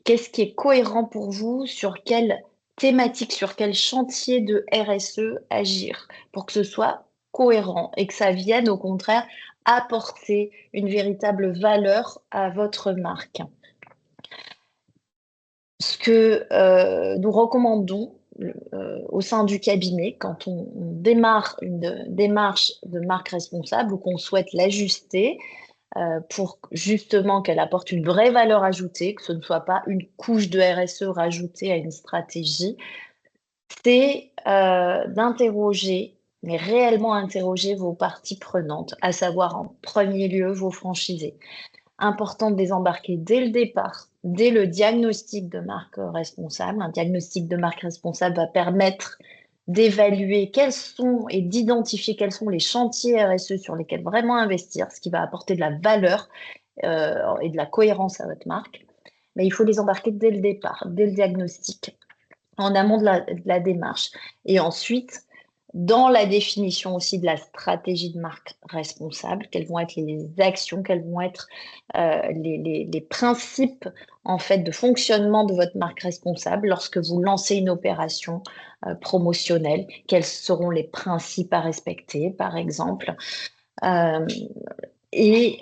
Qu'est-ce qui est cohérent pour vous? Sur quelle thématique, sur quel chantier de RSE agir pour que ce soit cohérent et que ça vienne au contraire apporter une véritable valeur à votre marque? Ce que nous recommandons au sein du cabinet quand on démarre une démarche de marque responsable ou qu'on souhaite l'ajuster, pour justement qu'elle apporte une vraie valeur ajoutée, que ce ne soit pas une couche de RSE rajoutée à une stratégie, c'est d'interroger, mais réellement interroger vos parties prenantes, à savoir en premier lieu vos franchisés. Important de les embarquer dès le départ, dès le diagnostic de marque responsable. Un diagnostic de marque responsable va permettre d'évaluer quels sont et d'identifier quels sont les chantiers RSE sur lesquels vraiment investir, ce qui va apporter de la valeur et de la cohérence à votre marque. Mais il faut les embarquer dès le départ, dès le diagnostic, en amont de la démarche. Et ensuite, dans la définition aussi de la stratégie de marque responsable, quelles vont être les actions, quels vont être les principes en fait de fonctionnement de votre marque responsable lorsque vous lancez une opération promotionnelle, quels seront les principes à respecter, par exemple. Et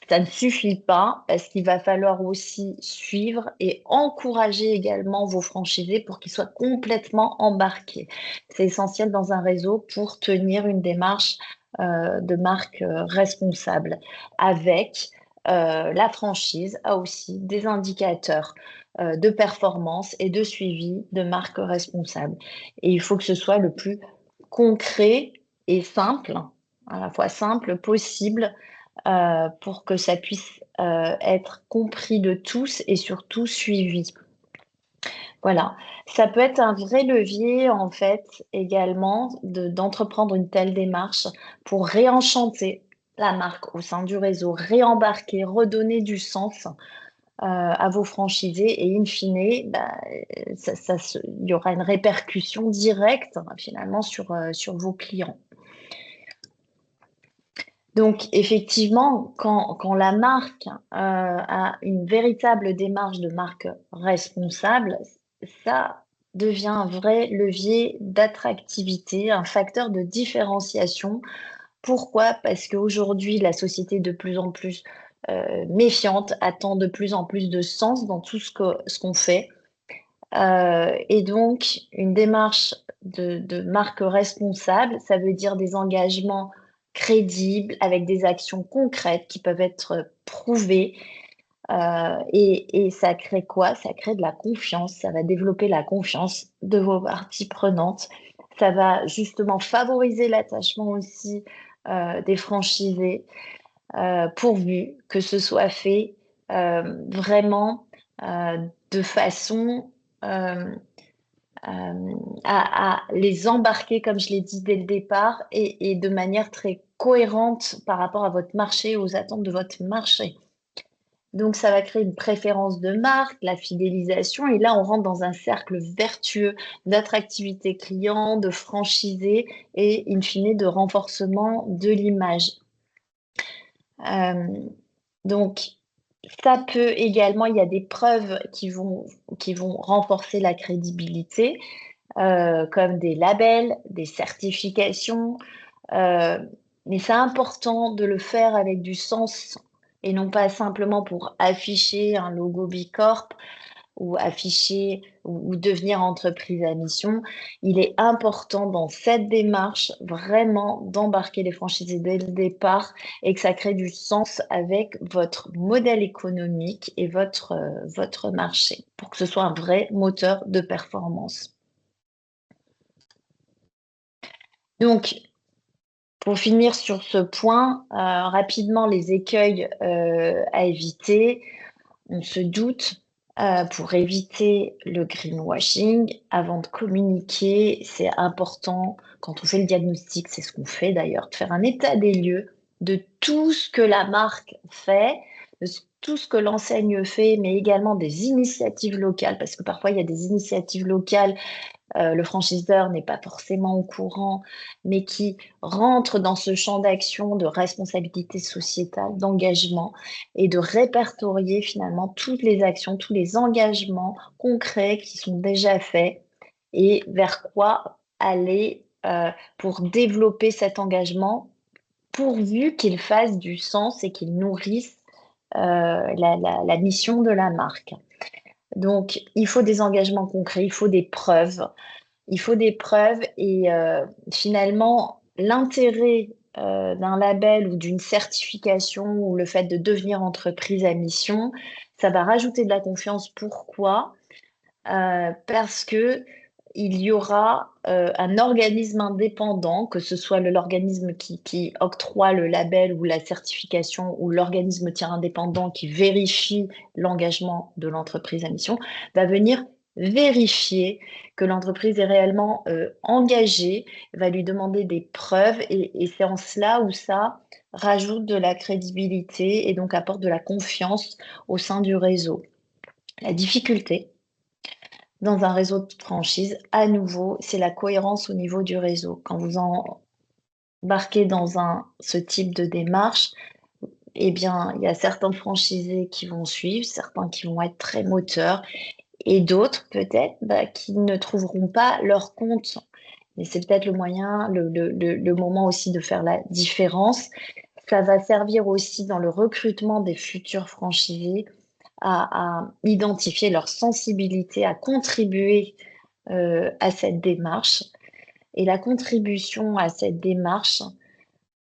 ça ne suffit pas parce qu'il va falloir aussi suivre et encourager également vos franchisés pour qu'ils soient complètement embarqués. C'est essentiel dans un réseau pour tenir une démarche de marque responsable. Avec la franchise a aussi des indicateurs de performance et de suivi de marque responsable. Et il faut que ce soit le plus concret et simple, à la fois simple possible, pour que ça puisse être compris de tous et surtout suivi. Voilà, ça peut être un vrai levier en fait également d'entreprendre une telle démarche pour réenchanter la marque au sein du réseau, réembarquer, redonner du sens à vos franchisés et in fine, il y aura une répercussion directe finalement sur vos clients. Donc, effectivement, quand la marque a une véritable démarche de marque responsable, ça devient un vrai levier d'attractivité, un facteur de différenciation. Pourquoi? Parce qu'aujourd'hui, la société est de plus en plus méfiante, attend de plus en plus de sens dans tout ce qu'on fait. Et donc, une démarche de marque responsable, ça veut dire des engagements crédibles avec des actions concrètes qui peuvent être prouvées. Et ça crée quoi? Ça crée de la confiance, ça va développer la confiance de vos parties prenantes. Ça va justement favoriser l'attachement aussi des franchisés, pourvu que ce soit fait vraiment de façon à les embarquer, comme je l'ai dit dès le départ, et de manière très cohérente par rapport à votre marché, aux attentes de votre marché. Donc, ça va créer une préférence de marque, la fidélisation, et là, on rentre dans un cercle vertueux d'attractivité client, de franchisé et, in fine, de renforcement de l'image. Donc, ça peut également, il y a des preuves qui vont renforcer la crédibilité, comme des labels, des certifications. Mais c'est important de le faire avec du sens et non pas simplement pour afficher un logo Bicorp ou afficher ou devenir entreprise à mission. Il est important dans cette démarche vraiment d'embarquer les franchisés dès le départ et que ça crée du sens avec votre modèle économique et votre marché pour que ce soit un vrai moteur de performance. Donc, pour finir sur ce point, rapidement les écueils à éviter. On se doute pour éviter le greenwashing, avant de communiquer, c'est important, quand on fait le diagnostic, c'est ce qu'on fait d'ailleurs, de faire un état des lieux de tout ce que la marque fait, tout ce que l'enseigne fait, mais également des initiatives locales, parce que parfois il y a des initiatives locales, le franchiseur n'est pas forcément au courant, mais qui rentrent dans ce champ d'action de responsabilité sociétale, d'engagement, et de répertorier finalement toutes les actions, tous les engagements concrets qui sont déjà faits et vers quoi aller pour développer cet engagement, pourvu qu'il fasse du sens et qu'il nourrisse la mission de la marque. Donc, il faut des engagements concrets, il faut des preuves. Il faut des preuves et finalement, l'intérêt d'un label ou d'une certification ou le fait de devenir entreprise à mission, ça va rajouter de la confiance. Pourquoi? Parce que il y aura un organisme indépendant, que ce soit l'organisme qui octroie le label ou la certification ou l'organisme tiers indépendant qui vérifie l'engagement de l'entreprise à mission, va venir vérifier que l'entreprise est réellement engagée, va lui demander des preuves et c'est en cela où ça rajoute de la crédibilité et donc apporte de la confiance au sein du réseau. La difficulté, dans un réseau de franchise, à nouveau, c'est la cohérence au niveau du réseau. Quand vous embarquez dans ce type de démarche, eh bien, il y a certains franchisés qui vont suivre, certains qui vont être très moteurs, et d'autres, peut-être, qui ne trouveront pas leur compte. Mais c'est peut-être le moyen, le moment aussi de faire la différence. Ça va servir aussi dans le recrutement des futurs franchisés à identifier leur sensibilité, à contribuer à cette démarche. Et la contribution à cette démarche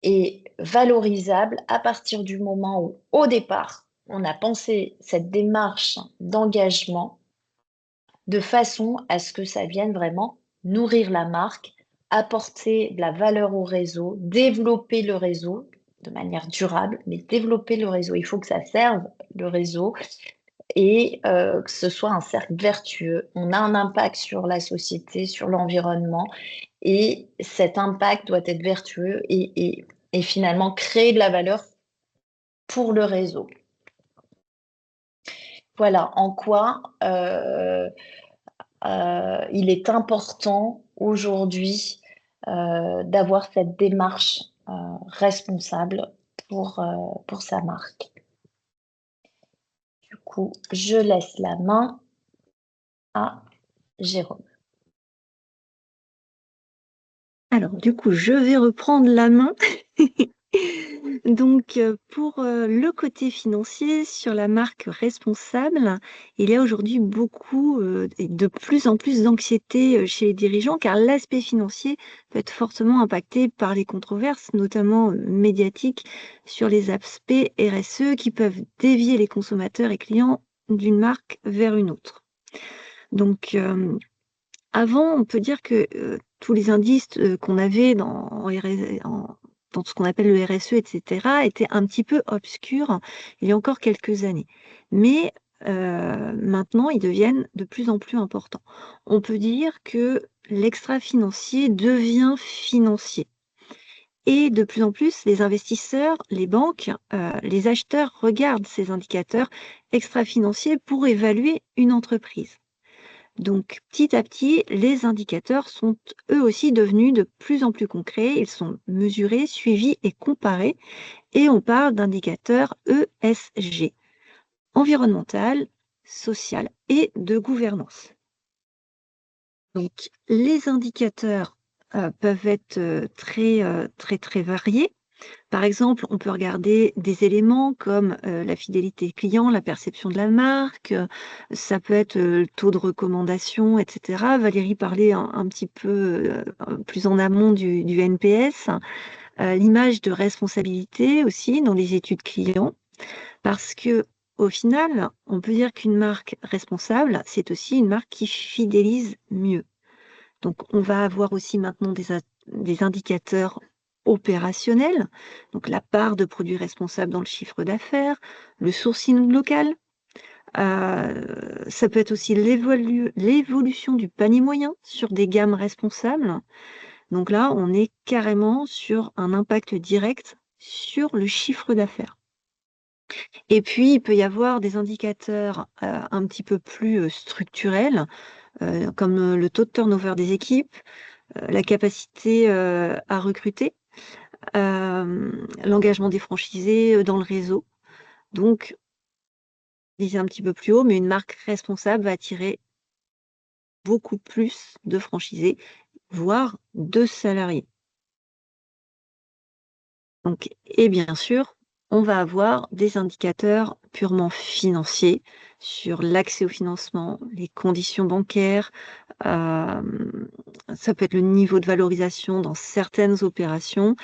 est valorisable à partir du moment où, au départ, on a pensé cette démarche d'engagement de façon à ce que ça vienne vraiment nourrir la marque, apporter de la valeur au réseau, développer le réseau de manière durable, mais développer le réseau. Il faut que ça serve le réseau et que ce soit un cercle vertueux. On a un impact sur la société, sur l'environnement, et cet impact doit être vertueux et finalement créer de la valeur pour le réseau. Voilà en quoi il est important aujourd'hui d'avoir cette démarche responsable pour sa marque. Du coup, je laisse la main à Jérôme. Alors, du coup, je vais reprendre la main. Donc, pour le côté financier, sur la marque responsable, il y a aujourd'hui beaucoup et de plus en plus d'anxiété chez les dirigeants, car l'aspect financier peut être fortement impacté par les controverses, notamment médiatiques, sur les aspects RSE qui peuvent dévier les consommateurs et clients d'une marque vers une autre. Donc, avant, on peut dire que tous les indices qu'on avait dans ce qu'on appelle le RSE, etc., étaient un petit peu obscurs il y a encore quelques années. Mais maintenant, ils deviennent de plus en plus importants. On peut dire que l'extra-financier devient financier. Et de plus en plus, les investisseurs, les banques, les acheteurs regardent ces indicateurs extra-financiers pour évaluer une entreprise. Donc, petit à petit, les indicateurs sont eux aussi devenus de plus en plus concrets. Ils sont mesurés, suivis et comparés. Et on parle d'indicateurs ESG, environnemental, social et de gouvernance. Donc, les indicateurs peuvent être très variés. Par exemple, on peut regarder des éléments comme la fidélité client, la perception de la marque, ça peut être le taux de recommandation, etc. Valérie parlait un petit peu plus en amont du NPS, l'image de responsabilité aussi dans les études clients, parce que au final, on peut dire qu'une marque responsable, c'est aussi une marque qui fidélise mieux. Donc, on va avoir aussi maintenant des indicateurs opérationnels, donc la part de produits responsables dans le chiffre d'affaires, le sourcing local, Ça peut être aussi l'évolution du panier moyen sur des gammes responsables. Donc là, on est carrément sur un impact direct sur le chiffre d'affaires. Et puis, il peut y avoir des indicateurs un petit peu plus structurels, comme le taux de turnover des équipes, la capacité à recruter, l'engagement des franchisés dans le réseau. Donc, je disais un petit peu plus haut, mais une marque responsable va attirer beaucoup plus de franchisés, voire de salariés. Donc, et bien sûr, on va avoir des indicateurs purement financiers sur l'accès au financement, les conditions bancaires, ça peut être le niveau de valorisation dans certaines opérations,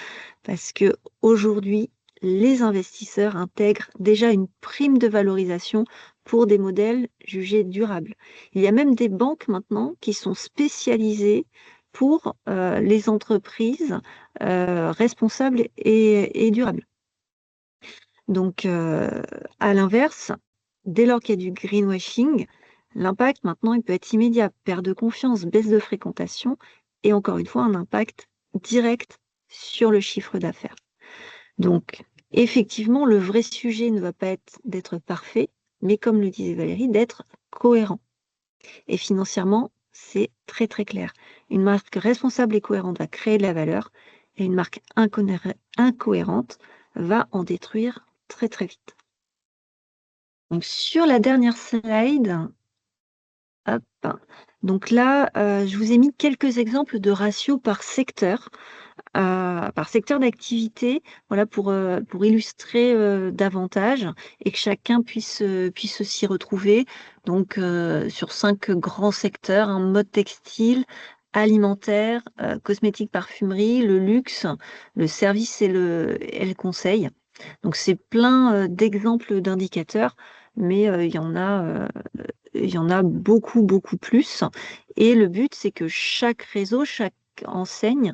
parce que aujourd'hui, les investisseurs intègrent déjà une prime de valorisation pour des modèles jugés durables. Il y a même des banques maintenant qui sont spécialisées pour les entreprises responsables et durables. Donc, à l'inverse, dès lors qu'il y a du greenwashing, l'impact maintenant, il peut être immédiat, perte de confiance, baisse de fréquentation, et encore une fois, un impact direct sur le chiffre d'affaires. Donc, effectivement, le vrai sujet ne va pas être d'être parfait, mais comme le disait Valérie, d'être cohérent. Et financièrement, c'est très très clair. Une marque responsable et cohérente va créer de la valeur, et une marque incohérente va en détruire très très vite. Donc sur la dernière slide, hop, donc là, je vous ai mis quelques exemples de ratios par secteur d'activité, voilà, pour illustrer davantage et que chacun puisse s'y retrouver. Donc, sur 5 grands secteurs, un mode textile, alimentaire, cosmétique, parfumerie, le luxe, le service et le conseil. Donc, c'est plein d'exemples d'indicateurs, mais il y en a beaucoup, beaucoup plus. Et le but, c'est que chaque réseau, chaque enseigne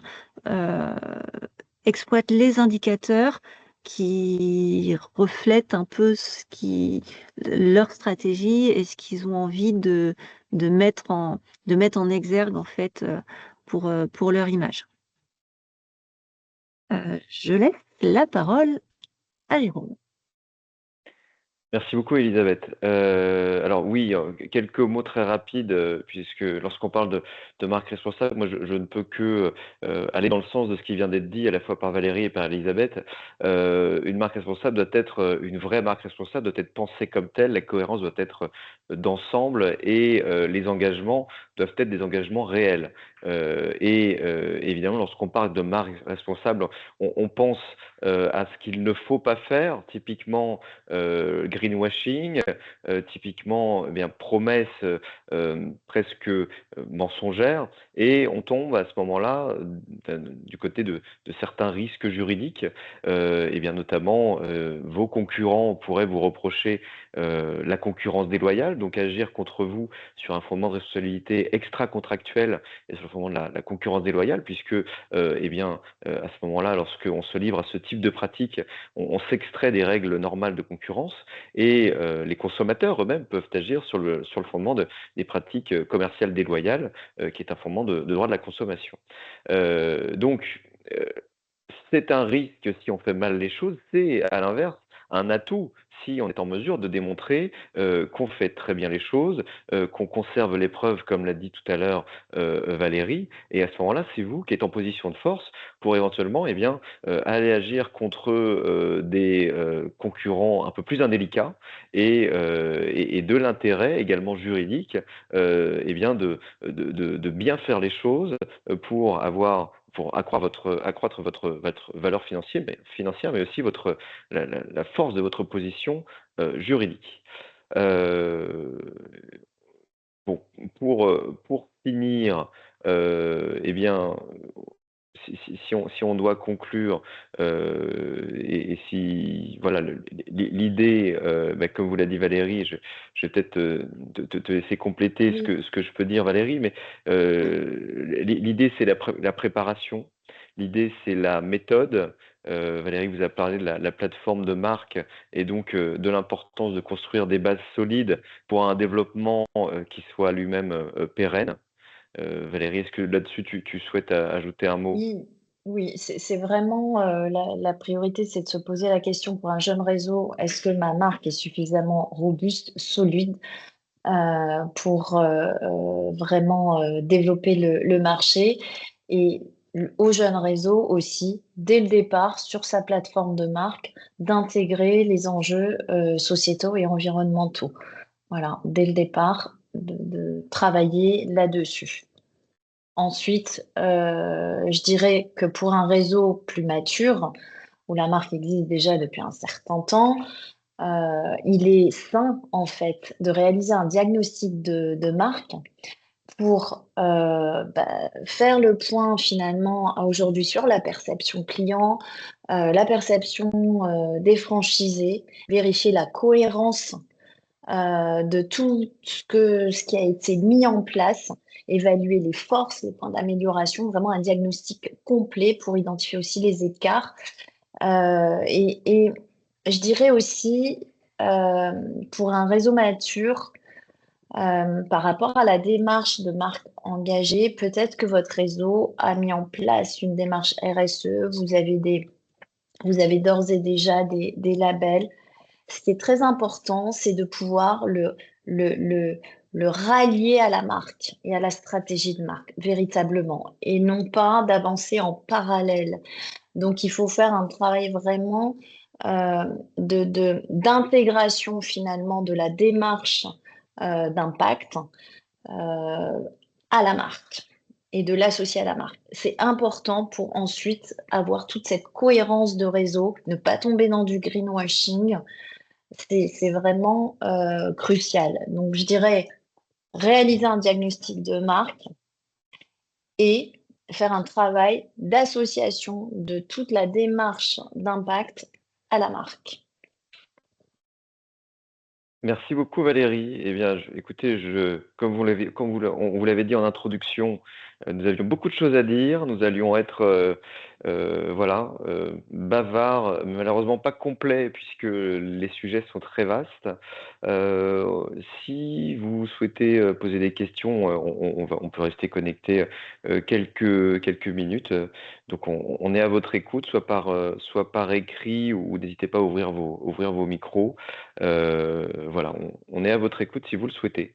exploite les indicateurs qui reflètent un peu leur stratégie et ce qu'ils ont envie de mettre en exergue en fait pour leur image. Je laisse la parole à Jérôme. Merci beaucoup, Elisabeth. Alors oui, quelques mots très rapides, puisque lorsqu'on parle de marque responsable, moi je ne peux que aller dans le sens de ce qui vient d'être dit à la fois par Valérie et par Elisabeth. Une marque responsable doit être une vraie marque responsable, doit être pensée comme telle, la cohérence doit être d'ensemble et les engagements doivent être des engagements réels. Évidemment, lorsqu'on parle de marque responsable, on pense à ce qu'il ne faut pas faire, typiquement greenwashing, typiquement promesses presque mensongères, et on tombe à ce moment-là du côté de certains risques juridiques, et bien notamment vos concurrents pourraient vous reprocher la concurrence déloyale, donc agir contre vous sur un fondement de responsabilité extra-contractuelle et sur le fondement de la concurrence déloyale, puisque à ce moment-là, lorsqu'on se livre à ce type de pratique, on s'extrait des règles normales de concurrence et les consommateurs eux-mêmes peuvent agir sur le fondement des pratiques commerciales déloyales, qui est un fondement de droit de la consommation. Donc, c'est un risque si on fait mal les choses, c'est à l'inverse un atout si on est en mesure de démontrer qu'on fait très bien les choses, qu'on conserve les preuves, comme l'a dit tout à l'heure Valérie, et à ce moment-là, c'est vous qui êtes en position de force pour éventuellement aller agir contre des concurrents un peu plus indélicats et de l'intérêt également juridique de bien faire les choses pour accroître votre valeur financière, mais aussi la force de votre position juridique. Bon, pour finir, eh bien, si on doit conclure, et si voilà, l'idée, comme vous l'a dit Valérie, je vais peut-être te laisser compléter Oui. ce que je peux dire, Valérie, mais l'idée, c'est la préparation. L'idée, c'est la méthode. Valérie vous a parlé de la plateforme de marque et donc de l'importance de construire des bases solides pour un développement qui soit lui-même pérenne. Valérie, est-ce que là-dessus tu souhaites ajouter un mot? Oui, oui, c'est vraiment la priorité, c'est de se poser la question pour un jeune réseau, est-ce que ma marque est suffisamment robuste, solide pour vraiment développer le marché et au jeune réseau aussi, dès le départ, sur sa plateforme de marque, d'intégrer les enjeux sociétaux et environnementaux. Voilà, dès le départ, de travailler là-dessus. Ensuite, je dirais que pour un réseau plus mature, où la marque existe déjà depuis un certain temps, il est sain, en fait, de réaliser un diagnostic de marque pour faire le point finalement aujourd'hui sur la perception client, la perception des franchisés, vérifier la cohérence de tout ce qui a été mis en place, évaluer les forces, les points d'amélioration, vraiment un diagnostic complet pour identifier aussi les écarts. Et je dirais aussi, euh, pour un réseau mature, par rapport à la démarche de marque engagée, peut-être que votre réseau a mis en place une démarche RSE, vous avez d'ores et déjà des labels. Ce qui est très important, c'est de pouvoir le, le, le rallier à la marque et à la stratégie de marque, véritablement, et non pas d'avancer en parallèle. Donc, il faut faire un travail vraiment d'intégration finalement de la démarche d'impact à la marque et de l'associer à la marque. C'est important pour ensuite avoir toute cette cohérence de réseau, ne pas tomber dans du greenwashing. C'est vraiment crucial. Donc, je dirais réaliser un diagnostic de marque et faire un travail d'association de toute la démarche d'impact à la marque. Merci beaucoup Valérie. Eh bien, écoutez, on vous l'avait dit en introduction, nous avions beaucoup de choses à dire. Nous allions être, voilà, bavards, mais malheureusement pas complets puisque les sujets sont très vastes. Euh, Si vous souhaitez poser des questions, on peut rester connecté quelques minutes. Donc, on est à votre écoute, soit par écrit ou n'hésitez pas à ouvrir vos micros. Voilà, on est à votre écoute si vous le souhaitez.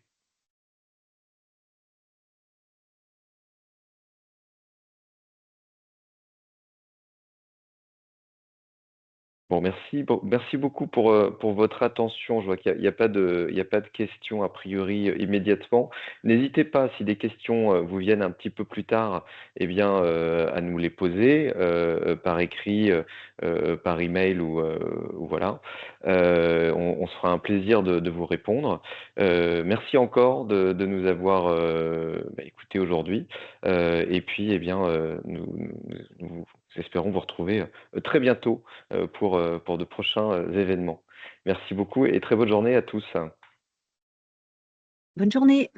Bon, merci beaucoup pour votre attention. Je vois qu'il n'y a, il y a pas de questions a priori immédiatement. N'hésitez pas, si des questions vous viennent un petit peu plus tard, eh bien, à nous les poser par écrit, par email ou voilà. On se fera un plaisir de vous répondre. Merci encore de nous avoir écoutés aujourd'hui. Et puis, eh bien, nous espérons vous retrouver très bientôt pour de prochains événements. Merci beaucoup et très bonne journée à tous. Bonne journée.